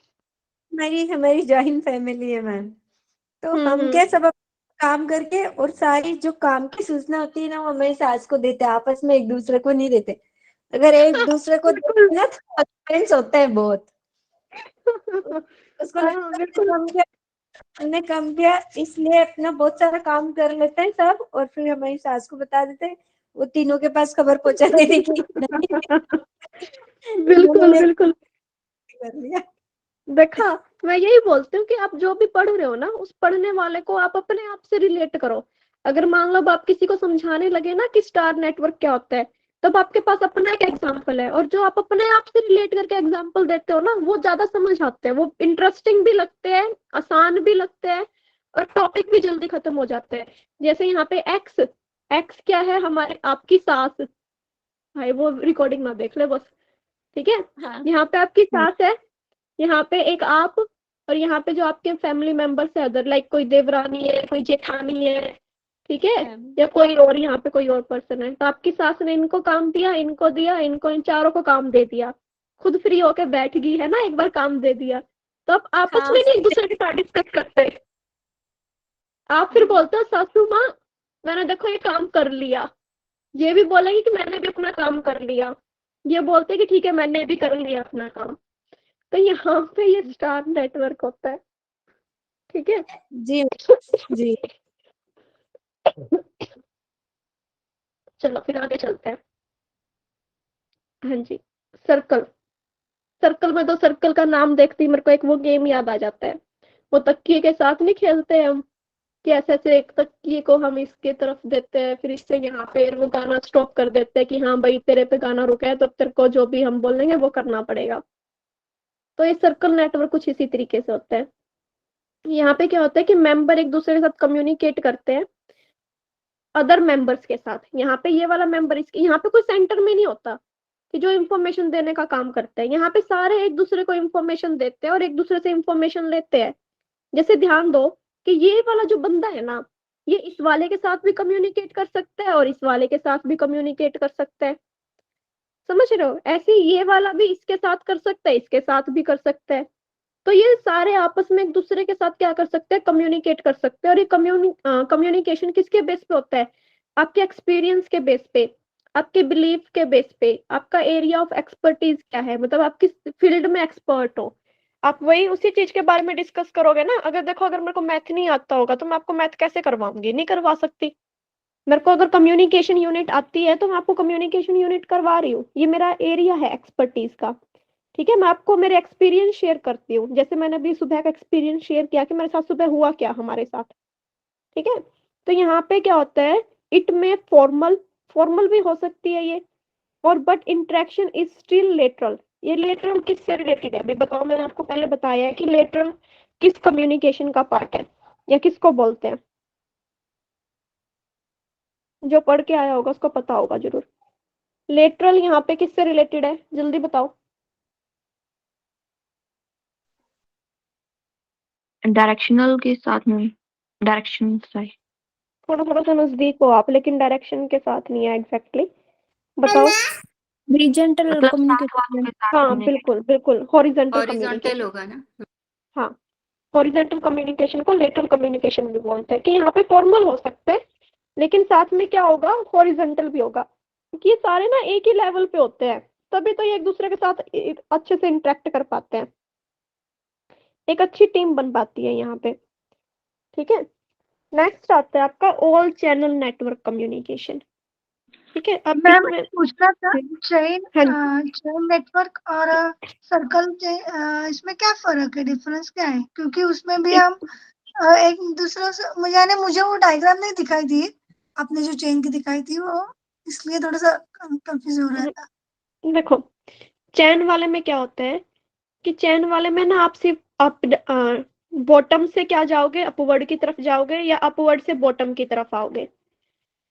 हमारी जॉइंट फैमिली है मैम, तो हम क्या हम्म। सब काम करके और सारी जो काम की सूचना होती है ना वो हमारी सास को देते हैं, आपस में एक दूसरे को नहीं देते। अगर एक दूसरे को बिल्कुल। देते ना तो फ्रेंड्स होते हैं बहुत। उसको हाँ लगता है बिल्कुल। हमने कम किया इसलिए अपना बहुत सारा काम कर लेते हैं सब, और फिर हमारी सास को बता देते हैं, वो तीनों के पास खबर पहुंचा देने की बिल्कुल उन्होंने बिल्कुल। कर लिया। देखा, मैं यही बोलती हूँ कि आप जो भी पढ़ रहे हो ना, उस पढ़ने वाले को आप अपने आप से रिलेट करो। अगर मान लो अब आप किसी को समझाने लगे ना कि स्टार नेटवर्क क्या होता है, तब आपके पास अपना एक एग्जाम्पल है, और जो आप अपने आप से रिलेट करके एग्जाम्पल देते हो ना, वो ज्यादा समझ आते हैं, वो इंटरेस्टिंग भी लगते हैं, आसान भी लगते हैं, और टॉपिक भी जल्दी खत्म हो जाते हैं। जैसे यहाँ पे एक्स, एक्स क्या है? हमारे आपकी सास। भाई वो रिकॉर्डिंग ना देख ले बस। ठीक है, हाँ यहाँ पे आपकी सास है, यहाँ पे एक आप, और यहाँ पे जो आपके फैमिली मेंबर्स है अदर, लाइक कोई देवरानी है, कोई जेठानी है। ठीक है, या कोई और, यहाँ पे कोई और पर्सन है, तो आपकी सास ने इनको काम दिया, इनको दिया, इनको, इन चारों को काम दे दिया। खुद फ्री होके बैठ गई है ना, एक बार काम दे दिया, तो आप आपस हाँ में नहीं एक दूसरे के साथ डिस्कस करते। आप फिर बोलते हो सासू माँ मैंने देखो ये काम कर लिया, ये भी बोलेगी कि मैंने भी अपना काम कर लिया, ये बोलते कि ठीक है मैंने भी कर लिया अपना काम। तो यहाँ पे ये स्टार नेटवर्क होता है। ठीक है। जी जी। चलो फिर आगे चलते हैं। हाँ जी, सर्कल। सर्कल में तो सर्कल का नाम देखते ही मेरे को एक वो गेम याद आ जाता है। वो तकिए के साथ नहीं खेलते हम, कि ऐसे ऐसे एक तकिए को हम इसके तरफ देते हैं, फिर इससे यहाँ पे वो गाना स्टॉप कर देते हैं कि हाँ भाई तेरे पे गाना रुका है, तो तेरे को जो भी हम बोलेंगे वो करना पड़ेगा। तो ये सर्कल नेटवर्क कुछ इसी तरीके से होता है। यहाँ पे क्या होता है कि मेंबर एक दूसरे के साथ कम्युनिकेट करते हैं अदर मेंबर्स के साथ। यहाँ पे ये वाला मेंबर, इसके यहाँ पे कोई सेंटर में नहीं होता कि जो इंफॉर्मेशन देने का काम करते हैं। यहाँ पे सारे एक दूसरे को इंफॉर्मेशन देते हैं और एक दूसरे से इंफॉर्मेशन लेते हैं। जैसे ध्यान दो कि ये वाला जो बंदा है ना, ये इस वाले के साथ भी कम्युनिकेट कर सकता है और इस वाले के साथ भी कम्युनिकेट कर सकता है। समझ रहे हो? ऐसे ही ये वाला भी इसके साथ कर सकता है, इसके साथ भी कर सकता है। तो ये सारे आपस में एक दूसरे के साथ क्या कर सकते हैं? कम्युनिकेट कर सकते हैं। और ये कम्युनिकेशन किसके बेस पे होता है? आपके एक्सपीरियंस के बेस पे, आपके बिलीफ के बेस पे, आपका एरिया ऑफ एक्सपर्टीज क्या है, मतलब आप किस फील्ड में एक्सपर्ट हो, आप वही उसी चीज के बारे में डिस्कस करोगे ना। अगर देखो, अगर मेरे को मैथ नहीं आता होगा तो मैं आपको मैथ कैसे करवाऊंगी? नहीं करवा सकती। मेरे को अगर कम्युनिकेशन यूनिट आती है तो मैं आपको कम्युनिकेशन यूनिट करवा रही हूँ, ये मेरा एरिया है एक्सपर्टीज का। ठीक है, मैं आपको मेरे एक्सपीरियंस शेयर करती हूँ। जैसे मैंने अभी सुबह का एक्सपीरियंस शेयर किया कि मेरे साथ सुबह हुआ क्या हमारे साथ। ठीक है, तो यहाँ पे क्या होता है, इट में फॉर्मल, फॉर्मल भी हो सकती है ये, और but interaction is still lateral. ये लेटरल किससे रिलेटेड है? अभी बताओ, मैंने आपको पहले बताया है कि लेटरल किस कम्युनिकेशन का पार्ट है, या किसको बोलते हैं। जो पढ़ के आया होगा उसको पता होगा जरूर। लेटरल यहाँ पे किससे रिलेटेड है, जल्दी बताओ। डायरेक्शनल के साथ में, डायरेक्शन सही। थोड़ा सा नजदीक हो आप, लेकिन डायरेक्शन के साथ नहीं है एग्जैक्टली। बताओ। हॉरिजॉन्टल मतलब साथ कम्युनिकेशन। वालों के साथ हाँ communicate। बिल्कुल बिल्कुल, हॉरिजॉन्टल हॉरिजॉन्टल कम्युनिकेशन। होगा ना। हाँ, हॉरिजॉन्टल कम्युनिकेशन को लेटरल कम्युनिकेशन भी बोलते हैं, कि यहाँ पे फॉर्मल हो सकते हैं लेकिन साथ में क्या होगा, हॉरिजॉन्टल भी होगा, क्योंकि ये सारे ना एक ही लेवल पे होते हैं, तभी तो ये एक दूसरे के साथ अच्छे से इंटरेक्ट कर पाते हैं, एक अच्छी टीम बन पाती है यहाँ पे। ठीक है, नेक्स्ट आता है आपका ऑल चैनल नेटवर्क कम्युनिकेशन। ठीक है, अब मैम इसमें पूछना था, चेन हाँ चेन नेटवर्क और सर्कल के इसमें क्या फर्क है, डिफरेंस क्या है? क्योंकि उसमें भी हम एक दूसरे से मुझे वो डायग्राम नहीं दिखाई दी, आपने जो चेन की दिखाई थी वो, इसलिए थोड़ा सा कंफ्यूज हो रहा था। देखो, चैन वाले में क्या होता है कि चैन वाले में ना आप सिर्फ अप बॉटम से क्या जाओगे, अपवर्ड की तरफ जाओगे या अपवर्ड से बॉटम की तरफ आओगे।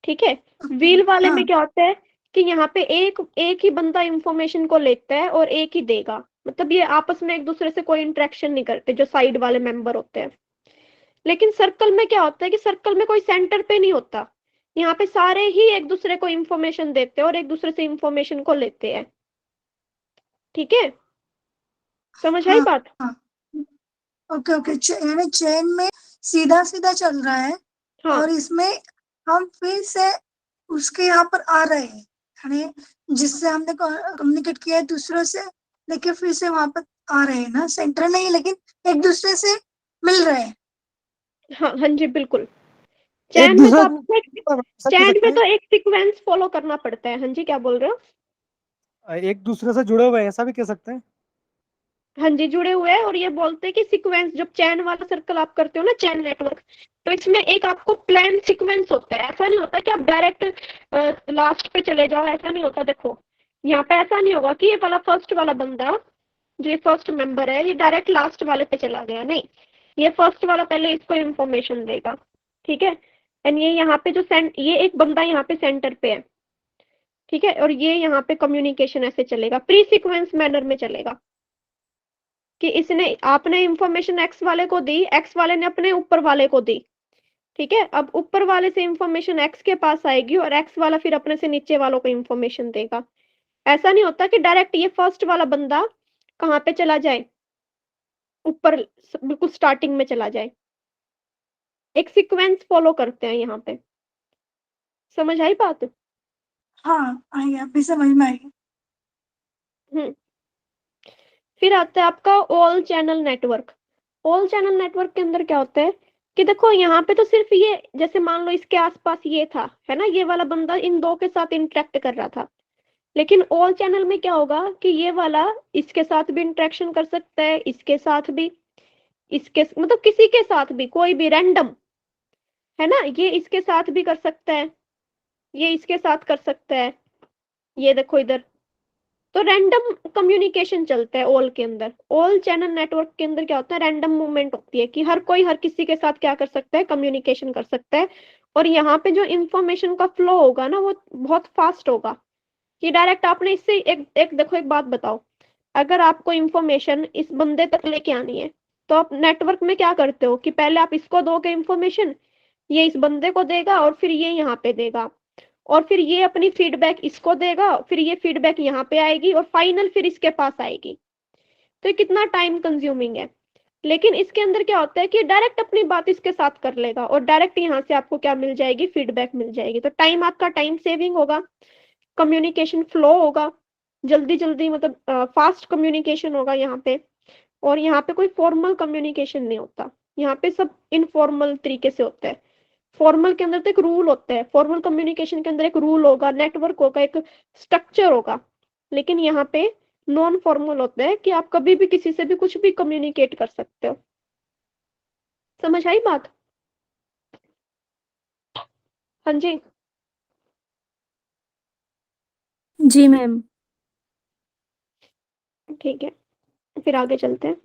ठीक है, व्हील वाले में हाँ, क्या होता है कि यहाँ पे एक एक ही बंदा इंफॉर्मेशन को लेता है और एक ही देगा, मतलब ये आपस में एक दूसरे से कोई इंटरेक्शन नहीं करते जो साइड वाले मेंबर होते हैं। लेकिन सर्कल में क्या होता है कि सर्कल में कोई सेंटर पे नहीं होता, यहाँ पे सारे ही एक दूसरे को इंफॉर्मेशन देते हैं और एक दूसरे से इंफॉर्मेशन को लेते हैं। ठीक है, समझ आई हाँ, बात। हाँ। ओके ओके, यानी चेन में सीधा सीधा चल रहा है हाँ और इसमें हम फिर से उसके यहाँ पर आ रहे हैं, यानी जिससे हमने कम्युनिकेट किया है दूसरों से, लेकिन फिर से वहां पर आ रहे हैं ना, सेंटर नहीं लेकिन एक दूसरे से मिल रहे हैं। हाँ हाँ जी बिल्कुल। एक चैन में तो दूसरे आपको से चैन सकते में तो हैं, एक सीक्वेंस फॉलो करना पड़ता है। हाँ जी, क्या बोल रहे हो। एक दूसरे से जुड़े हुए हैं, ऐसा भी कह सकते हैं। हाँ जी, जुड़े हुए हैं, और ये बोलते हैं कि सीक्वेंस, जब चैन वाला सर्कल आप करते हो ना, चैन नेटवर्क, तो इसमें एक आपको प्लान सीक्वेंस होता है। ऐसा नहीं होता कि आप डायरेक्ट लास्ट पे चले जाओ, ऐसा नहीं होता। देखो, यहाँ पे ऐसा नहीं होगा कि ये वाला फर्स्ट वाला बंदा, जो ये फर्स्ट मेंबर है, ये डायरेक्ट लास्ट वाले पे चला गया, नहीं, ये फर्स्ट वाला पहले इसको इंफॉर्मेशन देगा। ठीक है, एंड ये यहाँ पे जो ये एक बंदा यहाँ पे सेंटर पे है। ठीक है, और ये यहाँ पे कम्युनिकेशन ऐसे चलेगा, प्री सीक्वेंस मैनर में चलेगा, कि इसने आपने इंफॉर्मेशन एक्स वाले को दी, एक्स वाले ने अपने ऊपर वाले को दी। ठीक है, अब ऊपर वाले से इंफॉर्मेशन एक्स के पास आएगी और एक्स वाला फिर अपने से नीचे वालों को इंफॉर्मेशन देगा। ऐसा नहीं होता कि डायरेक्ट ये फर्स्ट वाला बंदा कहाँ पे चला जाए, ऊपर बिल्कुल स्टार्टिंग में चला जाए। एक सीक्वेंस फॉलो करते हैं यहाँ पे। समझ आई बात। हाँ, आई, अभी समझ में आई। हम्म, फिर आता है आपका all channel network. All channel network के अंदर क्या होता है कि देखो, यहाँ पे तो सिर्फ ये, जैसे मान लो इसके आसपास ये था, है ना, ये वाला बंदा इन दो के साथ इंटरेक्ट कर रहा था। लेकिन ऑल चैनल में क्या होगा कि ये वाला इसके साथ भी इंटरेक्शन कर सकता है, इसके साथ भी, इसके मतलब किसी के साथ भी, कोई भी रैंडम, है ना, ये इसके साथ भी कर सकता है, ये इसके साथ कर सकता है, ये देखो इधर। तो रैंडम कम्युनिकेशन चलता है ऑल के अंदर। ऑल चैनल नेटवर्क के अंदर क्या होता है, रैंडम मूवमेंट होती है, कि हर कोई हर किसी के साथ क्या कर सकता है, कम्युनिकेशन कर सकता है। और यहाँ पे जो इंफॉर्मेशन का फ्लो होगा ना, वो बहुत फास्ट होगा, कि डायरेक्ट आपने इससे एक देखो, एक बात बताओ, अगर आपको इंफॉर्मेशन इस बंदे तक लेके आनी है, तो आप नेटवर्क में क्या करते हो कि पहले आप इसको दोगे इंफॉर्मेशन, ये इस बंदे को देगा और फिर ये यहाँ पे देगा, और फिर ये अपनी फीडबैक इसको देगा, फिर ये फीडबैक यहाँ पे आएगी और फाइनल फिर इसके पास आएगी। तो ये कितना टाइम कंज्यूमिंग है। लेकिन इसके अंदर क्या होता है कि डायरेक्ट अपनी बात इसके साथ कर लेगा और डायरेक्ट यहाँ से आपको क्या मिल जाएगी, फीडबैक मिल जाएगी। तो टाइम, आपका टाइम सेविंग होगा, कम्युनिकेशन फ्लो होगा, जल्दी जल्दी, मतलब फास्ट कम्युनिकेशन होगा यहाँ पे। और यहाँ पे कोई फॉर्मल कम्युनिकेशन नहीं होता, यहाँ पे सब इनफॉर्मल तरीके से होता है। फॉर्मल के अंदर तो एक रूल होता है, फॉर्मल कम्युनिकेशन के अंदर एक रूल होगा, नेटवर्क होगा, एक स्ट्रक्चर होगा। लेकिन यहाँ पे नॉन फॉर्मल होता है, कि आप कभी भी किसी से भी कुछ भी कम्युनिकेट कर सकते हो। समझ आई बात। हाँ जी, जी मैम। ठीक है, फिर आगे चलते हैं।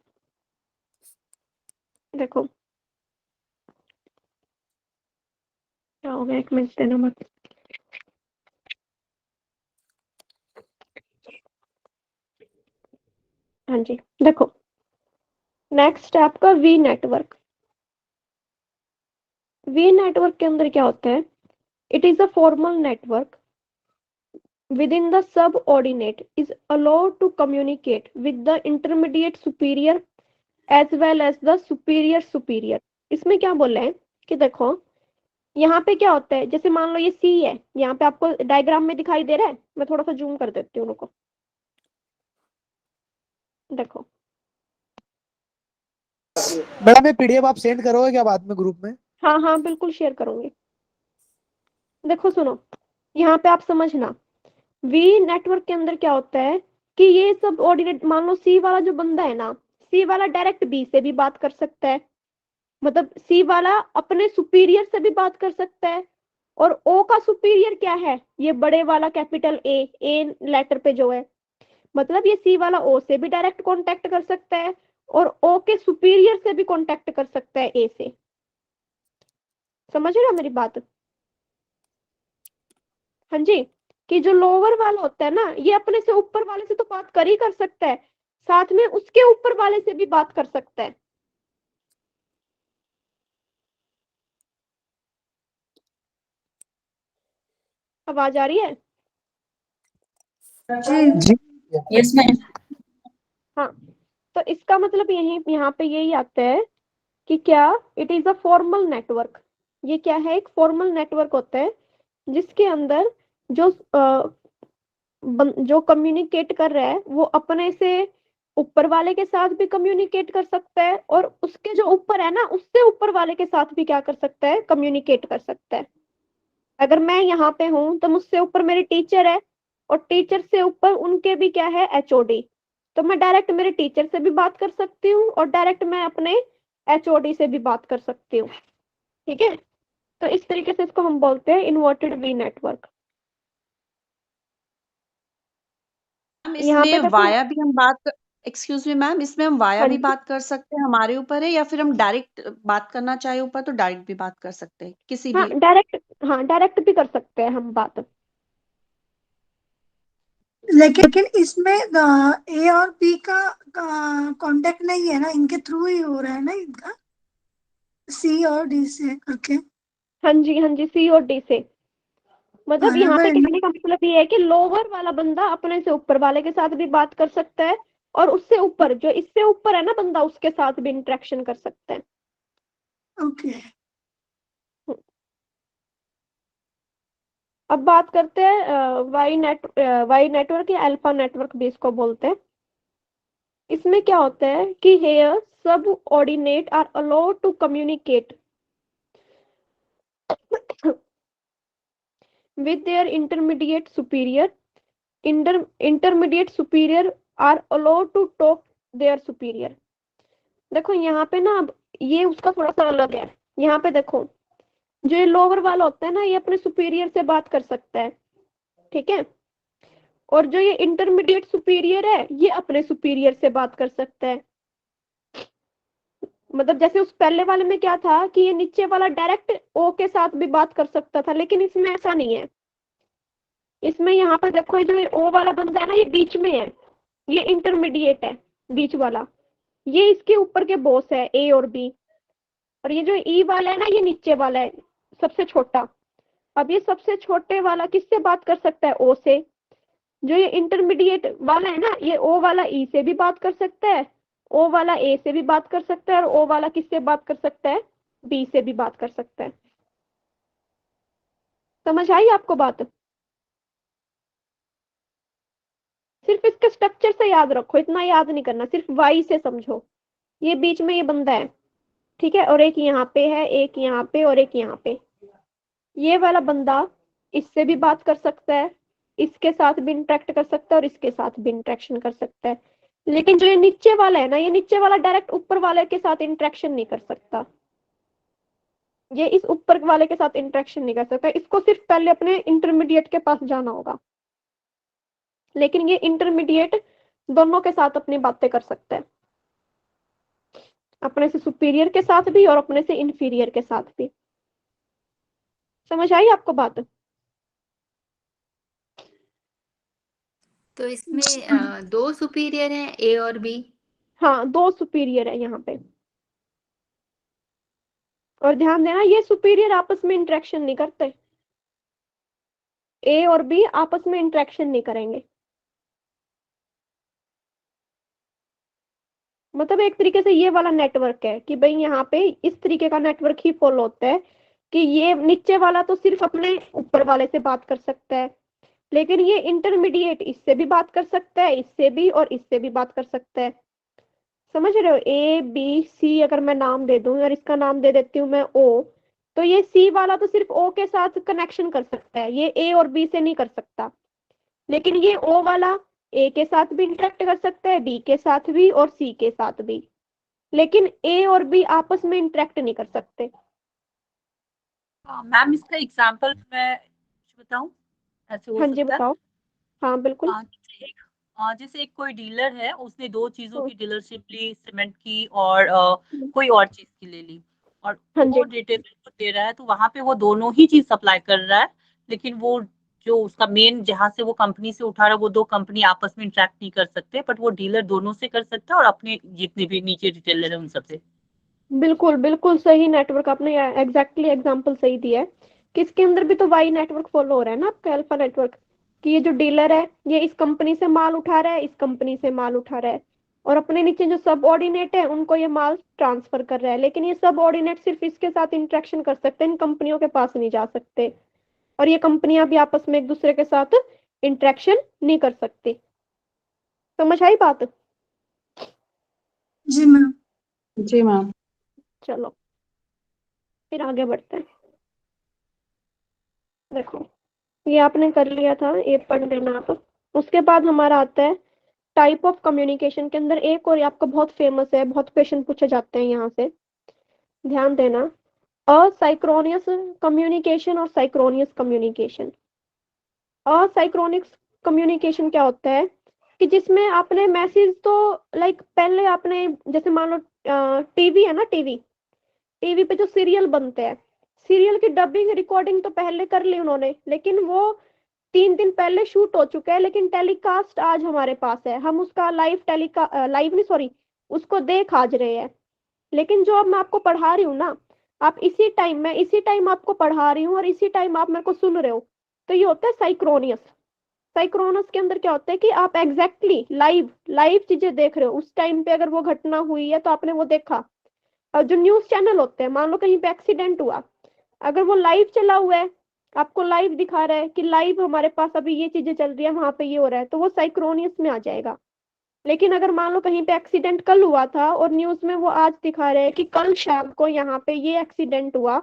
देखो क्या हो गया, एक मिनट देना मत। हाँ जी, देखो, नेक्स्ट है आपका वी नेटवर्क। वी नेटवर्क के अंदर क्या होता है, it is a formal network within the subordinate is allowed to communicate with the intermediate superior as well as the superior superior। इसमें क्या बोल रहे हैं कि देखो यहाँ पे क्या होता है, जैसे मान लो ये सी है, यहाँ पे आपको डायग्राम में दिखाई दे रहा है, मैं थोड़ा सा जूम कर देती हूँ उनको, देखो मैडम ये पीडीएफ आप सेंड करोगे क्या बाद में ग्रुप में? हाँ हाँ बिल्कुल शेयर करूंगी। देखो सुनो, यहाँ पे आप समझना, वी नेटवर्क के अंदर क्या होता है कि ये सब ऑर्डिनेट, मान लो सी वाला जो बंदा है ना, सी वाला डायरेक्ट बी से भी बात कर सकता है, मतलब सी वाला अपने सुपीरियर से भी बात कर सकता है, और ओ का सुपीरियर क्या है, ये बड़े वाला कैपिटल ए लेटर पे जो है, मतलब ये सी वाला ओ से भी डायरेक्ट कांटेक्ट कर सकता है और ओ के सुपीरियर से भी कांटेक्ट कर सकता है ए से। समझ रहे हो मेरी बात? हाँ जी, कि जो लोअर वाला होता है ना, ये अपने से ऊपर वाले से तो बात कर ही कर सकता है, साथ में उसके ऊपर वाले से भी बात कर सकता है। आवाज आ रही है? जी यस मैम। हाँ, तो इसका मतलब यही यहाँ पे यही आता है कि क्या, it is a formal network. ये क्या है, एक फॉर्मल नेटवर्क होता है जिसके अंदर जो जो कम्युनिकेट कर रहा है वो अपने से ऊपर वाले के साथ भी कम्युनिकेट कर सकता है, और उसके जो ऊपर है ना, उससे ऊपर वाले के साथ भी क्या कर सकता है, कम्युनिकेट कर सकता है। अगर मैं यहाँ पे हूँ तो मुझसे ऊपर मेरे टीचर है, और टीचर से ऊपर उनके भी क्या है, एचओडी, तो मैं डायरेक्ट मेरे टीचर से भी बात कर सकती हूँ और डायरेक्ट मैं अपने एचओडी से भी बात कर सकती हूँ। ठीक है, तो इस तरीके से इसको हम बोलते हैं इन्वर्टेड वी नेटवर्क। यहाँ पे इसमें देखो, वाया भी हम एक्सक्यूज मी मैम, इसमें हम वाया हाँ भी जी, बात कर सकते हैं, हमारे ऊपर है, या फिर हम डायरेक्ट बात करना चाहे ऊपर तो डायरेक्ट भी बात कर सकते हैं किसी हाँ भी। डायरेक्ट, हाँ डायरेक्ट भी कर सकते हैं हम बात। लेकिन इसमें ए और बी का कांटेक्ट नहीं है ना, इनके थ्रू ही हो रहा है ना इनका, सी और डी से करके। हाँ जी, हाँ जी, सी और डी से, मतलब यहाँ पे कहने का मतलब ये है कि लोअर वाला बंदा अपने से ऊपर वाले के साथ भी बात कर सकता है, और उससे ऊपर जो इससे ऊपर है ना बंदा, उसके साथ भी इंटरेक्शन कर सकता है। ओके। अब बात करते हैं वाई नेटवर्क या अल्फा नेटवर्क भी इसको बोलते हैं। इसमें क्या होता है कि here subordinate are allowed to communicate with their intermediate superior. Intermediate superior are allowed to talk their superior। देखो यहाँ पे ना, अब ये उसका थोड़ा सा अलग है। यहाँ पे देखो, जो ये लोअर वाला होता है ना, ये अपने सुपीरियर से बात कर सकता है, ठीक है, और जो ये इंटरमीडिएट सुपीरियर है, ये अपने सुपीरियर से बात कर सकता है। मतलब जैसे उस पहले वाले में क्या था कि ये नीचे वाला डायरेक्ट ओ के साथ भी बात कर सकता था, लेकिन इसमें ऐसा नहीं है। इसमें यहाँ पर देखो, ये जो ओ वाला बंदा है ना, ये बीच में है, ये इंटरमीडिएट है बीच वाला, ये इसके ऊपर के बॉस है ए और बी, और ये जो ई वाला है ना, ये नीचे वाला है, सबसे छोटा। अब ये सबसे छोटे वाला किससे बात कर सकता है, ओ से। जो ये इंटरमीडिएट वाला है ना, ये ओ वाला ई से भी बात कर सकता है, ओ वाला ए से भी बात कर सकता है, और ओ वाला किससे बात कर सकता है, बी से भी बात कर सकता है। समझ आई आपको बात? सिर्फ इसके स्ट्रक्चर से याद रखो, इतना याद नहीं करना, सिर्फ वाई से समझो। ये बीच में ये बंदा है, ठीक है, और एक यहाँ पे है, एक यहाँ पे, और एक यहाँ पे। ये वाला बंदा इससे भी बात कर सकता है, इसके साथ भी इंटरेक्ट कर सकता है, और इसके साथ भी इंटरेक्शन कर सकता है। लेकिन जो ये नीचे वाला है ना, ये नीचे वाला डायरेक्ट ऊपर वाले के साथ इंटरेक्शन नहीं कर सकता, ये इस ऊपर वाले के साथ इंटरेक्शन नहीं कर सकता, इसको सिर्फ पहले अपने इंटरमीडिएट के पास जाना होगा। लेकिन ये इंटरमीडिएट दोनों के साथ अपनी बातें कर सकता है, अपने से सुपीरियर के साथ भी और अपने से इंफीरियर के साथ भी। समझ आई आपको बात? तो इसमें दो सुपीरियर हैं, ए और बी। हाँ, दो सुपीरियर है यहाँ पे। और ध्यान देना ये सुपीरियर आपस में इंटरेक्शन नहीं करते, ए और बी आपस में इंटरेक्शन नहीं करेंगे। मतलब एक तरीके से ये वाला नेटवर्क है कि भाई यहाँ पे इस तरीके का नेटवर्क ही फॉलो होता है कि ये नीचे वाला तो सिर्फ अपने ऊपर वाले से बात कर सकता है, लेकिन ये इंटरमीडिएट इससे भी बात कर सकता है, इससे भी और इससे भी बात कर सकता है। समझ रहे हो? ए बी सी अगर मैं नाम दे दूं और इसका नाम दे देती हूँ मैं ओ, तो ये सी वाला तो सिर्फ ओ के साथ कनेक्शन कर सकता है, ये ए और बी से नहीं कर सकता। लेकिन ये ओ वाला ए के साथ भी इंटरेक्ट कर सकता है, बी के साथ भी और सी के साथ भी, लेकिन ए और बी आपस में इंटरेक्ट नहीं कर सकते। मैम इसका एग्जांपल मैं बताऊं, ऐसे हो हाँ जी सकता है। बताओ। हाँ बिल्कुल। जैसे एक कोई डीलर है, उसने दो चीजों हम्म, की डीलरशिप ली, सीमेंट की और कोई और चीज की ले ली, और हाँ वो जी रिटेलर को दे रहा है, तो वहां पे वो दोनों ही चीज सप्लाई कर रहा है। लेकिन वो जो उसका मेन जहां से वो कंपनी से उठा रहा है, वो दो कंपनी आपस में इंटरेक्ट नहीं कर सकते, बट वो डीलर दोनों से कर सकता है और अपने जितने भी नीचे रिटेलर है उन सबसे। बिल्कुल बिल्कुल सही नेटवर्क आपने एग्जैक्टली एग्जांपल सही दिया है कि इसके अंदर भी तो वाई नेटवर्क फॉलो हो रहा है ना आपका, अल्फा नेटवर्क, कि ये जो डीलर है ये इस कंपनी से माल उठा रहा है, इस कंपनी से माल उठा रहा है, और अपने नीचे जो सब ऑर्डिनेट है उनको ये माल ट्रांसफर कर रहा है, लेकिन ये सब ऑर्डिनेट सिर्फ इसके साथ इंटरेक्शन कर सकते हैं, इन कंपनियों के पास नहीं जा सकते, और ये कंपनियां भी आपस में एक दूसरे के साथ इंटरेक्शन नहीं कर सकती। समझ आई बात? जी मैम। जी मैम। चलो फिर आगे बढ़ते हैं। देखो ये आपने कर लिया था, ये पढ़ लेना आप। उसके बाद हमारा आता है टाइप ऑफ कम्युनिकेशन के अंदर एक और, ये आपका बहुत फेमस है, बहुत क्वेश्चन पूछे जाते हैं यहाँ से, ध्यान देना। असाइक्रोनियस कम्युनिकेशन और साइक्रोनियस कम्युनिकेशन। असाइक्रोनिक कम्युनिकेशन क्या होता है कि जिसमें आपने मैसेज तो लाइक पहले आपने जैसे मान लो टीवी है ना, टीवी टीवी पे जो सीरियल बनते हैं, सीरियल की डबिंग रिकॉर्डिंग तो पहले कर ली उन्होंने, लेकिन वो 3 दिन पहले शूट हो चुका है, लेकिन टेलीकास्ट आज हमारे पास है, हम उसका लाइव नहीं सॉरी उसको देख आज रहे हैं। लेकिन जो अब मैं आपको पढ़ा रही हूँ ना, आप इसी टाइम आपको पढ़ा रही हूँ और इसी टाइम आप मेरे को सुन रहे हो, तो ये होता है साइक्रोनियस। साइक्रोनस के अंदर क्या होता है कि आप एग्जैक्टली लाइव लाइव चीजें देख रहे हो, उस टाइम पे अगर वो घटना हुई है तो आपने वो देखा। और जो न्यूज चैनल होते हैं, मान लो कहीं पे एक्सीडेंट हुआ, अगर वो लाइव चला हुआ है, आपको लाइव दिखा रहा है कि लाइव हमारे पास अभी ये चीजें चल रही है, वहां पे ये हो रहा है, तो वो साइक्रोनियस में आ जाएगा। लेकिन अगर मान लो कहीं पे एक्सीडेंट कल हुआ था और न्यूज में वो आज दिखा रहे हैं कि कल शाम को यहाँ पे ये एक्सीडेंट हुआ,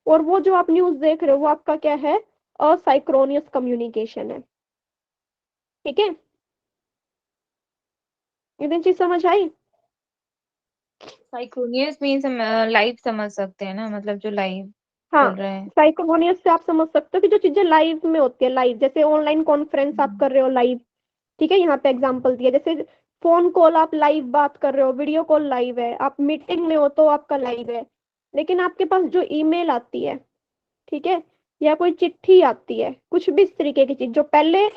और वो जो आप न्यूज देख रहे हो वो आपका क्या है, असाइक्रोनियस कम्युनिकेशन है। ठीक है, इतनी चीज समझ आई? साइक्रोनियस मीन्स हम लाइव समझ सकते हैं ना, मतलब जो लाइव हाँ, चल रहा है। साइक्रोनियस से आप समझ सकते हो कि जो चीजें लाइव में होती है, लाइव जैसे ऑनलाइन कॉन्फ्रेंस आप कर रहे हो लाइव, ठीक है, यहाँ पे एग्जांपल दिया, जैसे फोन कॉल आप लाइव बात कर रहे हो, वीडियो कॉल लाइव है, आप मीटिंग में हो तो आपका लाइव है। लेकिन आपके पास जो ईमेल आती है, ठीक है, या कोई चिट्ठी आती है, कुछ भी इस तरीके की चीज जो पहले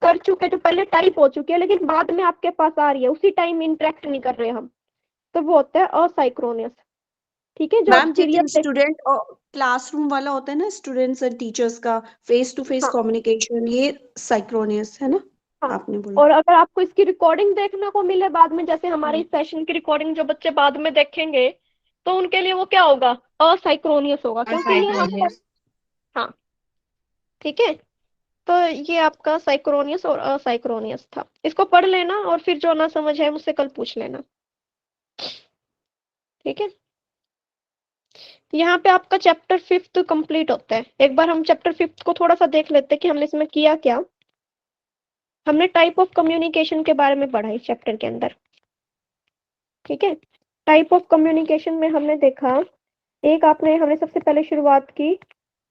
कर चुके, जो पहले टाइप हो चुकी है लेकिन बाद में आपके पास आ रही है, उसी टाइम इंटरेक्ट नहीं कर रहे हम, तो वो होता है असाइक्रोनियस। ठीक है, जो आप मैम जैसे सीरियल देख, स्टूडेंट और क्लासरूम वाला होता है ना, स्टूडेंट्स एंड टीचर्स का फेस टू फेस हाँ कम्युनिकेशन, ये साइक्रोनियस है ना, हाँ। आपने बोला। और अगर आपको इसकी रिकॉर्डिंग देखने को मिले बाद में, जैसे हमारे इस सेशन की रिकॉर्डिंग जो बच्चे बाद में देखेंगे, तो उनके लिए वो क्या होगा, असाइक्रोनियस होगा, क्योंकि ये हमको, साइक्रोनियस। हाँ ठीक है। तो ये आपका साइक्रोनियस और असाइक्रोनियस था, इसको पढ़ लेना और फिर जो ना समझ है मुझसे कल पूछ लेना। ठीक है, यहाँ पे आपका चैप्टर 5th कंप्लीट होता है। एक बार हम चैप्टर 5th को थोड़ा सा देख लेते हैं कि हमने इसमें किया क्या। हमने टाइप ऑफ कम्युनिकेशन के बारे में पढ़ा इस चैप्टर के अंदर। ठीक है, टाइप ऑफ कम्युनिकेशन में हमने देखा, एक आपने हमने सबसे पहले शुरुआत की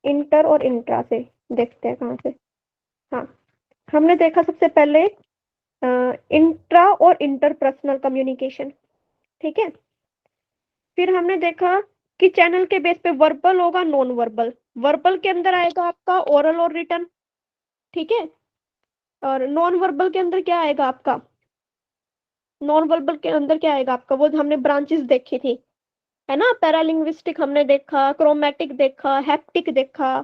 इंटर और इंट्रा से, देखते हैं कहाँ से। हाँ, हमने देखा सबसे पहले इंट्रा और इंटरपर्सनल कम्युनिकेशन। ठीक है, फिर हमने देखा कि चैनल के बेस पे वर्बल होगा, नॉन वर्बल। वर्बल के अंदर आएगा आपका ओरल और रिटन, ठीक है, और नॉन वर्बल के अंदर क्या आएगा आपका, नॉन वर्बल के अंदर क्या आएगा आपका, वो हमने ब्रांचेस देखी थी, है ना। पैरालिंग्विस्टिक हमने देखा, क्रोमैटिक देखा, हैप्टिक देखा,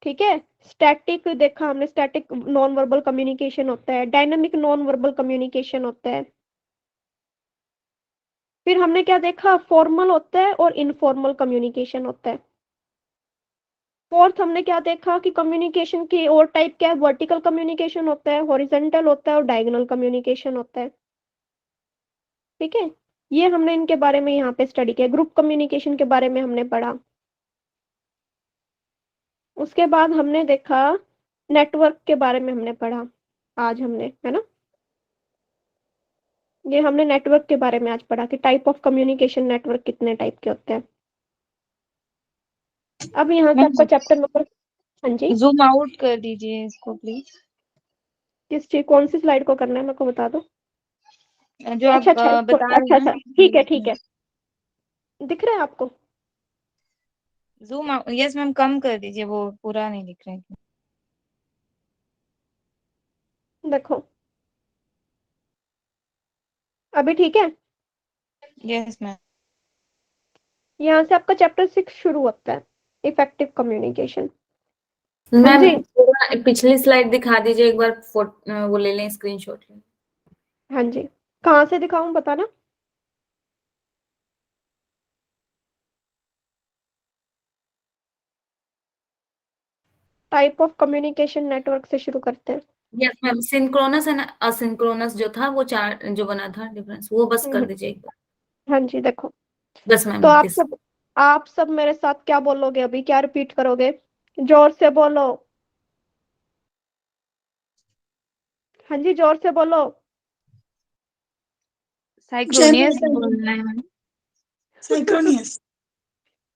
ठीक है। स्टैटिक देखा हमने, स्टैटिक नॉन वर्बल कम्युनिकेशन होता है, डायनामिक नॉन वर्बल कम्युनिकेशन होता है। फिर हमने क्या देखा, फॉर्मल होता है और इनफॉर्मल कम्युनिकेशन होता है। फोर्थ हमने क्या देखा कि कम्युनिकेशन की और टाइप क्या है, वर्टिकल कम्युनिकेशन होता है, हॉरिजॉन्टल होता है और डायगोनल कम्युनिकेशन होता है, ठीक है। ये हमने इनके बारे में यहाँ पे स्टडी किया। ग्रुप कम्युनिकेशन के बारे में हमने पढ़ा। उसके बाद हमने देखा नेटवर्क के बारे में हमने पढ़ा आज हमने, है ना। ये हमने नेटवर्क के बारे में आज पढ़ा कि टाइप ऑफ कम्युनिकेशन नेटवर्क कितने टाइप के होते हैं। अब यहाँ से मैम आपका चैप्टर नंबर, हाँ जी, जूम आउट कर दीजिए इसको प्लीज, किस चीज, कौन सी स्लाइड को करना है मेरे को बता दो। जो आप अच्छा अच्छा इसको, बता अच्छा रहे हैं अच्छा, ना। ठीक है ठीक है, दिख रहा है आपको। जूम यस मैम, कम कर दीजिए, वो पूरा नहीं दिख रहा है। देखो अभी ठीक है। Yes ma'am. यहाँ से आपका चैप्टर 6 शुरू होता है, इफेक्टिव कम्युनिकेशन। हाँ मैम जी, थोड़ा पिछली स्लाइड दिखा दीजिए एक बार, वो ले लें, स्क्रीनशॉट लें। हाँ जी, कहाँ से दिखाऊं बताना। टाइप ऑफ कम्युनिकेशन नेटवर्क से शुरू करते हैं। Yes ma'am, synchronous and asynchronous जो था, वो चार जो बना था डिफरेंस, वो बस कर हम्म, दीजिए एक बार। हाँ जी देखो, बस तो मैम आप दिस। सब, आप सब मेरे साथ क्या बोलोगे अभी, क्या रिपीट करोगे, जोर से बोलो। हाँ जी जोर से बोलो। साइक्रोनियस बोलना है मैम। साइक्रोनियस।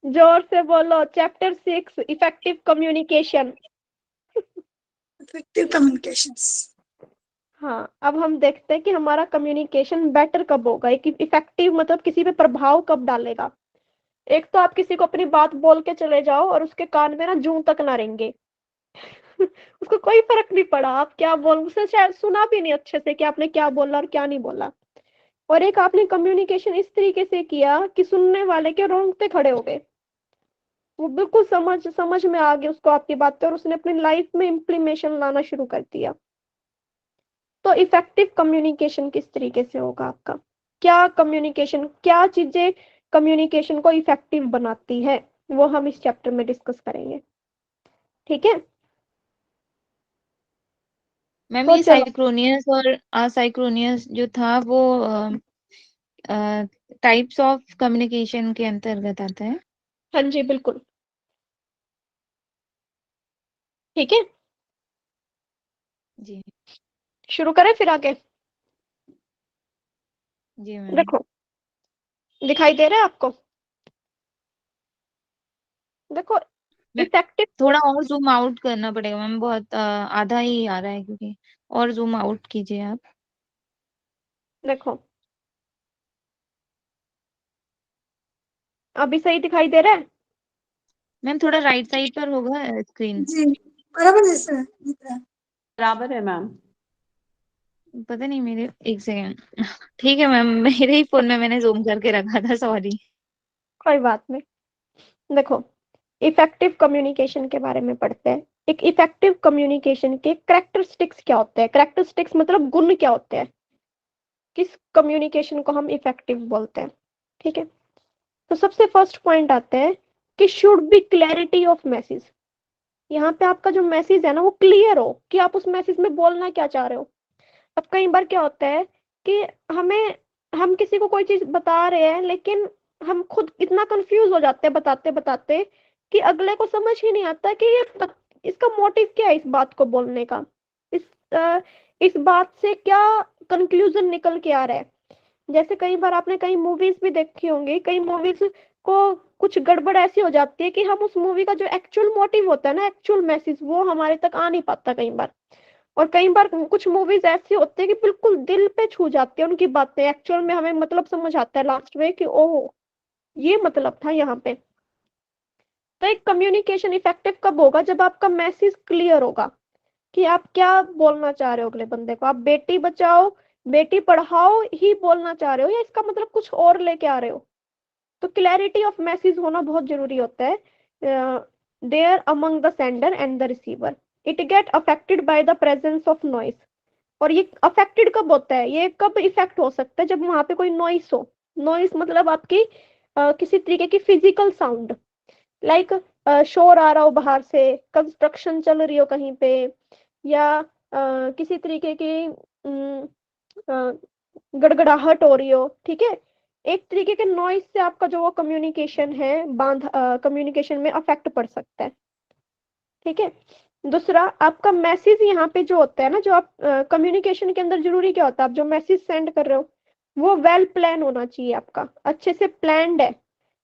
जोर से बोलो, chapter 6 effective communication. Effective communications. हाँ, अब हम देखते हैं कि हमारा कम्युनिकेशन बेटर कब होगा, एक इफेक्टिव मतलब किसी पे प्रभाव कब डालेगा। एक तो आप किसी को अपनी बात बोल के चले जाओ और उसके कान में ना जूं तक ना रेंगे उसको कोई फर्क नहीं पड़ा आप क्या बोल, उसने शायद सुना भी नहीं अच्छे से कि आपने क्या बोला और क्या नहीं बोला। और एक आपने कम्युनिकेशन इस तरीके से किया कि सुनने वाले के रोंगटे खड़े हो गए, वो बिल्कुल समझ में आ गई उसको आपकी बातें और उसने अपनी लाइफ में इम्प्लीमेशन लाना शुरू कर दिया। तो इफेक्टिव कम्युनिकेशन किस तरीके से होगा आपका, क्या कम्युनिकेशन, क्या चीजें कम्युनिकेशन को इफेक्टिव बनाती है, वो हम इस चैप्टर में डिस्कस करेंगे, ठीक है। मैम तो ये चलो, साइक्रोनियस और असाइक्रोनियस जो था वो टाइप्स ऑफ कम्युनिकेशन के अंतर्गत आता है। हाँ जी बिल्कुल, ठीक है। जी शुरू करें फिर आगे। जी मैम। देखो दिखाई दे रहा है आपको, देखो मैम इफेक्टिव, थोड़ा और जूम आउट करना पड़ेगा मैम, बहुत आधा ही आ रहा है क्योंकि, और जूम आउट कीजिए आप। देखो अभी सही दिखाई दे रहा है। मैम थोड़ा राइट साइड पर होगा स्क्रीन। जी बराबर जैसा दिख रहा है। बराबर है मैम। पता नहीं मेरे, एक सेकेंड ठीक है मैम, मेरे ही फोन में मैंने जूम करके रखा था, सॉरी। कोई बात नहीं। देखो इफेक्टिव कम्युनिकेशन के बारे में पढ़ते हैं। एक इफेक्टिव कम्युनिकेशन के कैरेक्टरिस्टिक्स क्या होते हैं, कैरेक्टरिस्टिक्स मतलब गुण क्या होते हैं, किस कम्युनिकेशन को हम इफेक्टिव बोलते हैं, ठीक है। तो सबसे फर्स्ट पॉइंट आता है कि should be clarity of message. यहाँ पे आपका जो मैसेज है ना वो क्लियर हो कि आप उस मैसेज में बोलना क्या चाह रहे हो। अब कई बार क्या होता है कि हमें, हम किसी को कोई चीज बता रहे हैं लेकिन हम खुद इतना कंफ्यूज हो जाते हैं बताते बताते कि अगले को समझ ही नहीं आता कि इसका मोटिव क्या है इस बात को बोलने का, इस इस बात से क्या कंक्लूजन निकल के आ रहा है। जैसे कई बार आपने कई मूवीज भी देखी होंगी, कई मूवीज को कुछ गड़बड़ ऐसी हो जाती है कि हम उस मूवी का जो एक्चुअल मोटिव होता है ना, एक्चुअल मैसेज, वो हमारे तक आ नहीं पाता कई बार। और कई बार कुछ मूवीज ऐसी होती है कि बिल्कुल दिल पे छू जाती है उनकी बातें, एक्चुअल में हमें मतलब समझ आता है लास्ट में कि ओह ये मतलब था यहाँ पे। तो एक कम्युनिकेशन इफेक्टिव कब होगा, जब आपका मैसेज क्लियर होगा कि आप क्या बोलना चाह रहे हो अगले बंदे को। आप बेटी बचाओ बेटी पढ़ाओ ही बोलना चाह रहे हो या इसका मतलब कुछ और लेके आ रहे हो, तो क्लैरिटी ऑफ मैसेज होना बहुत जरूरी होता है there among the sender and the receiver. It get affected by the presence of noise. और ये अफेक्टेड कब होता है, ये कब इफेक्ट हो सकता है, जब वहां पे कोई नॉइस हो। नॉइस मतलब आपकी किसी तरीके की फिजिकल साउंड, लाइक शोर आ रहा हो बाहर से, कंस्ट्रक्शन चल रही हो कहीं पे, या किसी तरीके की गड़गड़ाहट हो रही हो, ठीक है। एक तरीके के नॉइस से आपका जो कम्युनिकेशन है कम्युनिकेशन में अफेक्ट पड़ सकता है, ठीक है। दूसरा, आपका मैसेज यहाँ पे जो होता है ना, जो आप कम्युनिकेशन के अंदर जरूरी क्या होता है, आप जो मैसेज सेंड कर रहे हो वो वेल प्लान होना चाहिए, आपका अच्छे से प्लान्ड है,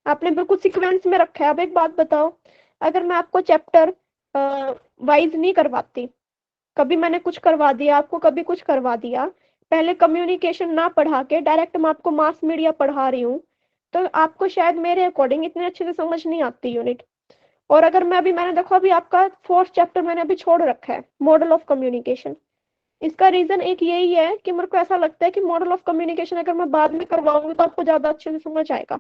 आपने बिल्कुल सीक्वेंस में रखा है। अब एक बात बताओ, अगर मैं आपको चैप्टर वाइज नहीं करवाती, कभी मैंने कुछ करवा दिया आपको, कभी कुछ करवा दिया, पहले कम्युनिकेशन ना पढ़ा के डायरेक्ट मैं आपको मास मीडिया पढ़ा रही हूँ, तो आपको शायद मेरे अकॉर्डिंग इतने अच्छे से समझ नहीं आती यूनिट। और अगर मैंने देखो अभी आपका 4th चैप्टर मैंने अभी छोड़ रखा है, मॉडल ऑफ कम्युनिकेशन। इसका रीजन एक यही है कि मेरे को ऐसा लगता है कि मॉडल ऑफ कम्युनिकेशन अगर मैं बाद में करवाऊंगी तो आपको ज्यादा अच्छे से समझ आएगा।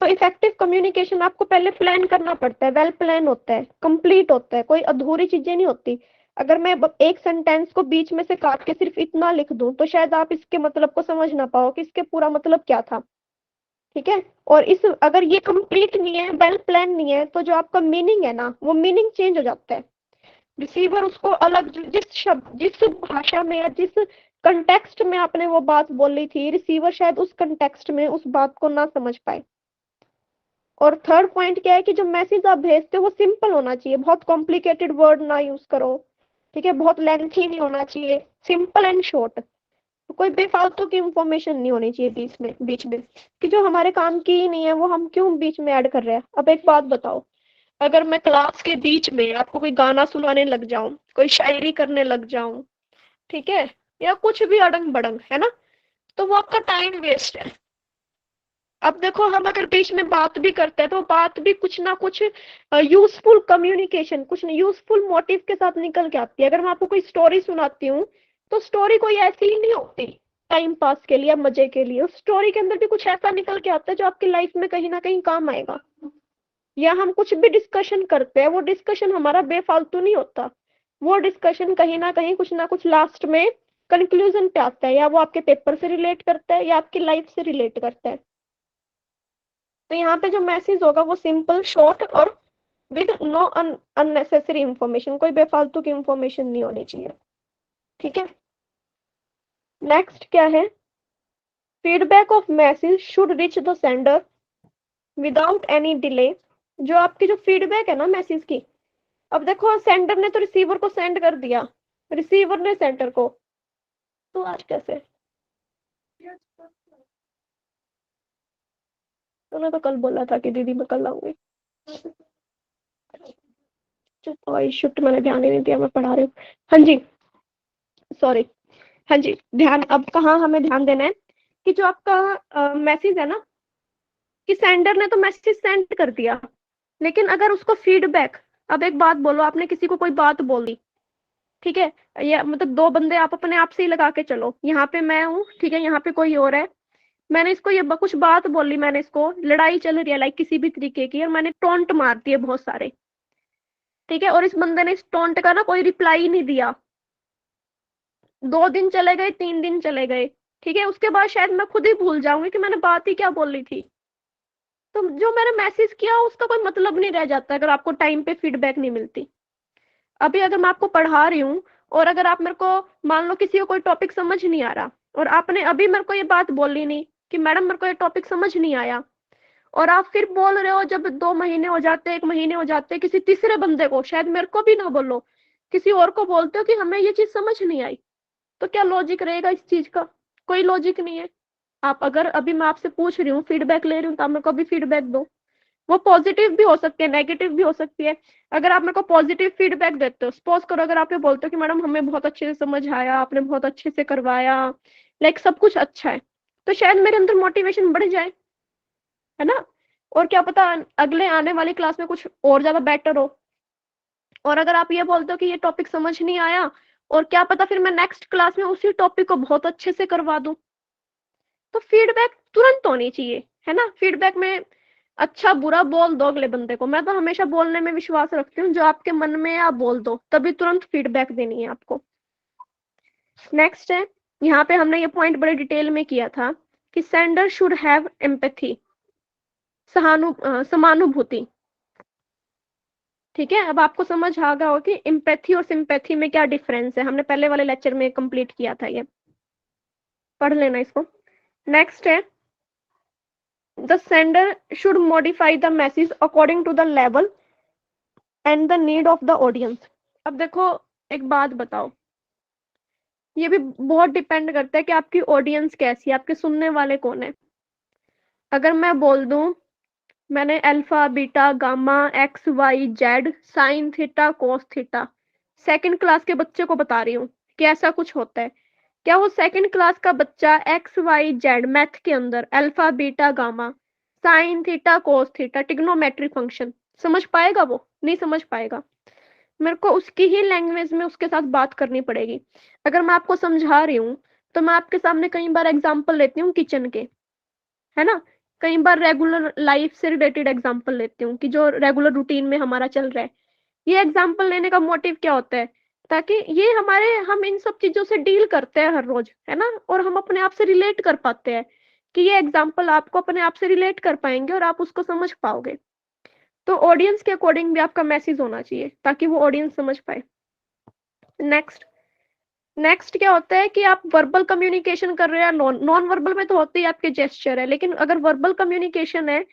तो इफेक्टिव कम्युनिकेशन आपको पहले प्लान करना पड़ता है, वेल प्लान होता है, कंप्लीट होता है, कोई अधूरी चीजें नहीं होती। अगर मैं एक सेंटेंस को बीच में से काट के सिर्फ इतना लिख दूं तो शायद आप इसके मतलब को समझ ना पाओ कि इसके पूरा मतलब क्या था, ठीक है। और इस अगर ये कंप्लीट नहीं है, वेल प्लान नहीं है, तो जो आपका मीनिंग है ना, वो मीनिंग चेंज हो जाता है। रिसीवर उसको अलग, जिस शब्द, जिस भाषा में या जिस कंटेक्स्ट में आपने वो बात बोली थी, रिसीवर शायद उस कंटेक्स्ट में उस बात को ना समझ पाए। और थर्ड पॉइंट क्या है कि जो मैसेज आप भेजते हो वो सिंपल होना चाहिए, बहुत कॉम्प्लिकेटेड वर्ड ना यूज करो, ठीक है, बहुत लेंथी नहीं होना चाहिए, सिंपल एंड शॉर्ट। कोई बेफालतू की इंफॉर्मेशन नहीं होनी चाहिए बीच में कि जो हमारे काम की ही नहीं है वो हम क्यों बीच में ऐड कर रहे हैं। अब एक बात बताओ, अगर मैं क्लास के बीच में आपको कोई गाना सुनाने लग जाऊं, कोई शायरी करने लग जाऊं, ठीक है, या कुछ भी अड़ंग बड़ंग, है ना, तो वो आपका टाइम वेस्ट है। अब देखो, हम अगर बीच में बात भी करते हैं तो बात भी कुछ ना कुछ यूजफुल कम्युनिकेशन, कुछ यूजफुल मोटिव के साथ निकल के आती है। अगर मैं आपको कोई स्टोरी सुनाती हूँ तो स्टोरी कोई ऐसी ही नहीं होती टाइम पास के लिए, मजे के लिए। उस स्टोरी के अंदर भी कुछ ऐसा निकल के आता है जो आपकी लाइफ में कहीं ना कहीं काम आएगा। या हम कुछ भी डिस्कशन करते हैं, वो डिस्कशन हमारा बेफालतू नहीं होता, वो डिस्कशन कहीं ना कुछ लास्ट में कंक्लूजन पे आता है, या वो आपके पेपर से रिलेट करता है या आपकी लाइफ से रिलेट करता है। तो यहाँ पे जो मैसेज होगा वो सिंपल, शॉर्ट और विद नो अननेसेसरी इंफॉर्मेशन, कोई बेफालतू की इंफॉर्मेशन नहीं होनी चाहिए, ठीक है। नेक्स्ट क्या है, feedback of message should reach the sender without any delay. जो आपकी जो फीडबैक है ना मैसेज की, अब देखो सेंडर ने तो रिसीवर को सेंड कर दिया, रिसीवर ने सेंडर को, तो आज कैसे, तूने तो कल बोला था कि दीदी मैं कल आऊंगी। शुट, मैंने ध्यान ही नहीं दिया, मैं पढ़ा रही हूँ। हाँ जी, सॉरी, हाँ जी, ध्यान, अब कहाँ हमें ध्यान देना है कि जो आपका मैसेज है ना, कि सेंडर ने तो मैसेज सेंड कर दिया, लेकिन अगर उसको फीडबैक, अब एक बात बोलो, आपने किसी को कोई बात बोली, ठीक है, या मतलब दो बंदे आप अपने आप से ही लगा के चलो, यहाँ पे मैं हूँ, ठीक है, यहाँ पे कोई और है, मैंने इसको ये कुछ बात बोली, मैंने इसको, लड़ाई चल रही है लाइक किसी भी तरीके की, और मैंने टोंट मार दिए बहुत सारे, ठीक है, और इस बंदे ने इस टोंट का ना कोई रिप्लाई नहीं दिया, 2 दिन चले गए, 3 दिन चले गए, ठीक है, उसके बाद शायद मैं खुद ही भूल जाऊंगी कि मैंने बात ही क्या बोली थी। तो जो मैंने मैसेज किया उसका कोई मतलब नहीं रह जाता अगर आपको टाइम पे फीडबैक नहीं मिलती। अभी अगर मैं आपको पढ़ा रही हूँ और अगर आप मेरे को, मान लो किसी को कोई टॉपिक समझ नहीं आ रहा और आपने अभी मेरे को ये बात बोली नहीं कि मैडम मेरे को ये टॉपिक समझ नहीं आया, और आप फिर बोल रहे हो, जब 2 महीने हो जाते, 1 महीने हो जाते, किसी तीसरे बंदे को, शायद मेरे को भी ना बोलो, किसी और को बोलते हो कि हमें ये चीज समझ नहीं आई, तो क्या लॉजिक रहेगा इस चीज का? कोई लॉजिक नहीं है। आप अगर, अभी मैं आपसे पूछ रही हूँ, फीडबैक ले रही हूँ, तो आप मेरे को भी फीडबैक दो। वो पॉजिटिव भी हो सकती है, नेगेटिव भी हो सकती है। अगर आप मेरे को पॉजिटिव फीडबैक देते हो, सपोज करो अगर आप ये बोलते हो कि मैडम हमें बहुत अच्छे से समझ आया, आपने बहुत अच्छे से करवाया, लाइक सब कुछ अच्छा है, तो शायद मेरे अंदर मोटिवेशन बढ़ जाए, है ना। और क्या पता अगले आने वाली क्लास में कुछ और ज्यादा बेटर हो। और अगर आप ये बोलते हो कि ये टॉपिक समझ नहीं आया, और क्या पता फिर मैं नेक्स्ट क्लास में उसी टॉपिक को बहुत अच्छे से करवा दूं। तो फीडबैक तुरंत होनी चाहिए, है ना? फीडबैक में अच्छा बुरा बोल दो अगले बंदे को। मैं तो हमेशा बोलने में विश्वास रखती हूँ, जो आपके मन में है आप बोल दो, तभी तुरंत फीडबैक देनी है आपको। नेक्स्ट है, यहाँ पे हमने ये पॉइंट बड़े डिटेल में किया था कि सेंडर शुड हैव एम्पैथी, समानुभूति। ठीक है, अब आपको समझ आ गया होगा कि एम्पैथी और सिंपैथी में क्या डिफरेंस है। हमने पहले वाले लेक्चर में कंप्लीट किया था, ये पढ़ लेना इसको। नेक्स्ट है, the sender should modify the message according to the level and the need of the audience। अब देखो एक बात बताओ, ये भी बहुत डिपेंड करता है कि आपकी ऑडियंस कैसी है, आपके सुनने वाले कौन है। अगर मैं बोल दूं मैंने alpha beta gamma X Y Z sine theta cos theta second class के बच्चे को बता रही हूँ कि ऐसा कुछ होता है, क्या वो सेकंड क्लास का बच्चा एक्स वाई जेड मैथ के अंदर alpha beta gamma sign theta cos theta trigonometry function समझ पाएगा? वो नहीं समझ पाएगा। मेरे को उसकी ही लैंग्वेज में उसके साथ बात करनी पड़ेगी। अगर मैं आपको समझा रही हूँ तो मैं आपके सामने कई बार एग्जाम्पल लेती हूँ किचन के, है ना? कई बार रेगुलर लाइफ से रिलेटेड एग्जाम्पल लेती हूँ कि जो रेगुलर रूटीन में हमारा चल रहा है। ये एग्जाम्पल लेने का मोटिव क्या होता है? ताकि ये हम इन सब चीजों से डील करते हैं हर रोज, है ना? और हम अपने आप से रिलेट कर पाते हैं कि ये एग्जाम्पल आपको अपने आप से रिलेट कर पाएंगे और आप उसको समझ पाओगे। तो ऑडियंस के अकॉर्डिंग भी आपका मैसेज होना चाहिए ताकि वो ऑडियंस समझ पाए। नेक्स्ट क्या होता है कि आप वर्बल कम्युनिकेशन कर रहे हैं, नॉन वर्बल में तो होते ही आपके जेस्चर है, लेकिन अगर वर्बल कम्युनिकेशन है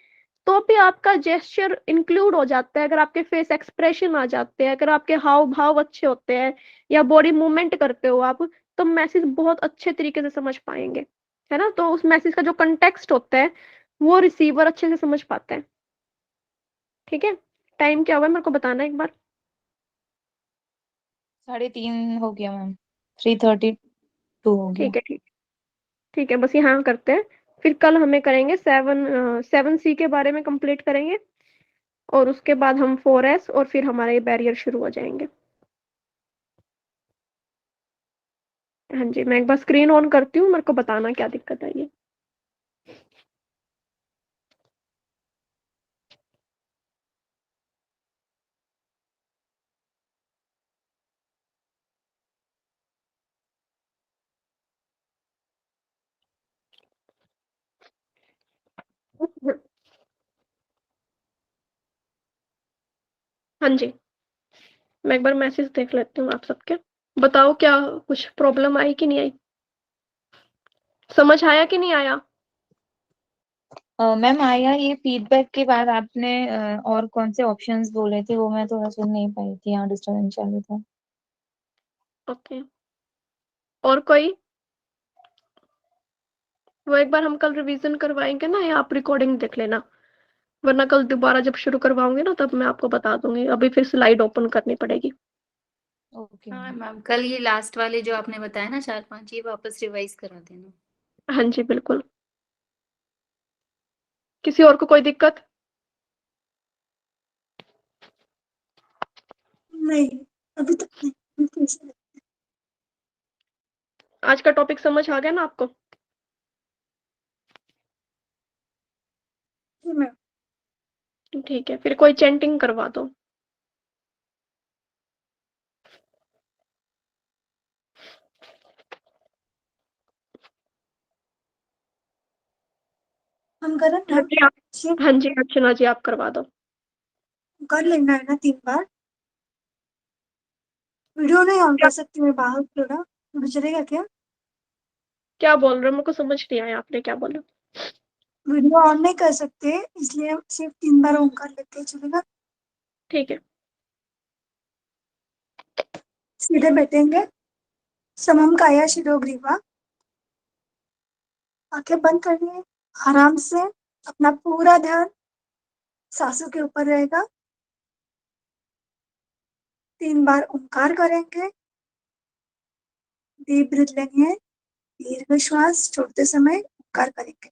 तो भी आपका जेस्चर इंक्लूड हो जाता है। अगर आपके फेस एक्सप्रेशन आ जाते हैं, अगर आपके हाव भाव अच्छे होते हैं या बॉडी मूवमेंट करते हो आप, तो मैसेज बहुत अच्छे तरीके से समझ पाएंगे, है ना? तो उस मैसेज का जो कंटेक्स्ट होता है वो रिसीवर अच्छे से समझ पाता है। ठीक है, टाइम क्या हुआ मेरे को बताना एक बार। 3:30 हो गया मैम, 3:32 हो गया। ठीक है, ठीक है, बस यहाँ करते हैं। फिर कल हमें करेंगे 7C के बारे में कंप्लीट करेंगे और उसके बाद हम 4S और फिर हमारे ये बैरियर शुरू हो जाएंगे। हाँ जी, मैं एक बार स्क्रीन ऑन करती हूँ, मेरे को बताना क्या दिक्कत आई है। हाँ जी, मैं एक बार मैसेज देख लेती हूँ आप सबके। बताओ क्या कुछ प्रॉब्लम आई कि नहीं आई, समझ आया कि नहीं आया? मैम आया। ये फीडबैक के बाद आपने और कौन से ऑप्शंस बोले थे वो मैं थोड़ा सुन नहीं पाई थी, यहाँ डिस्टर्बेंस चालू था। ओके, और कोई? वो एक बार हम कल रिवीजन करवाएंगे ना, या आप रिकॉर्डिंग देख लेना, वरना कल दोबारा जब शुरू करवाऊंगी ना तब मैं आपको बता दूंगी। अभी फिर स्लाइड ओपन करनी पड़ेगी। ओके हाँ मैम, कल ये लास्ट वाले जो आपने बताया ना 4-5, ये वापस रिवाइज करा देना। हाँ जी बिल्कुल। किसी और को कोई दिक्कत? नहीं, अभी तक नहीं। आज का टॉपिक समझ आ गया ना आपको? जी मैम। ठीक है, फिर कोई चैंटिंग करवा दो। हम करें हाँ ना? जी हाँ जी, अर्चना जी आप करवा दो। कर लेना है ना 3 बार। वीडियो नहीं ऑन कर सकती मैं, बाहर थोड़ा चलेगा क्या? क्या बोल रहे हो? मेरे को समझ नहीं आया आपने क्या बोला। वीडियो ऑन नहीं कर सकते, इसलिए सिर्फ 3 बार ऑन कर लेते हैं, चलेगा? ठीक है, सीधे बैठेंगे, समम काया शिरो ग्रीवा, आंखें बंद करनी है। आराम से अपना पूरा ध्यान सांसों के ऊपर रहेगा। 3 बार ओंकार करेंगे, डीप ब्रीथ लेंगे, दीर्घ श्वास छोड़ते समय ओंकार करेंगे।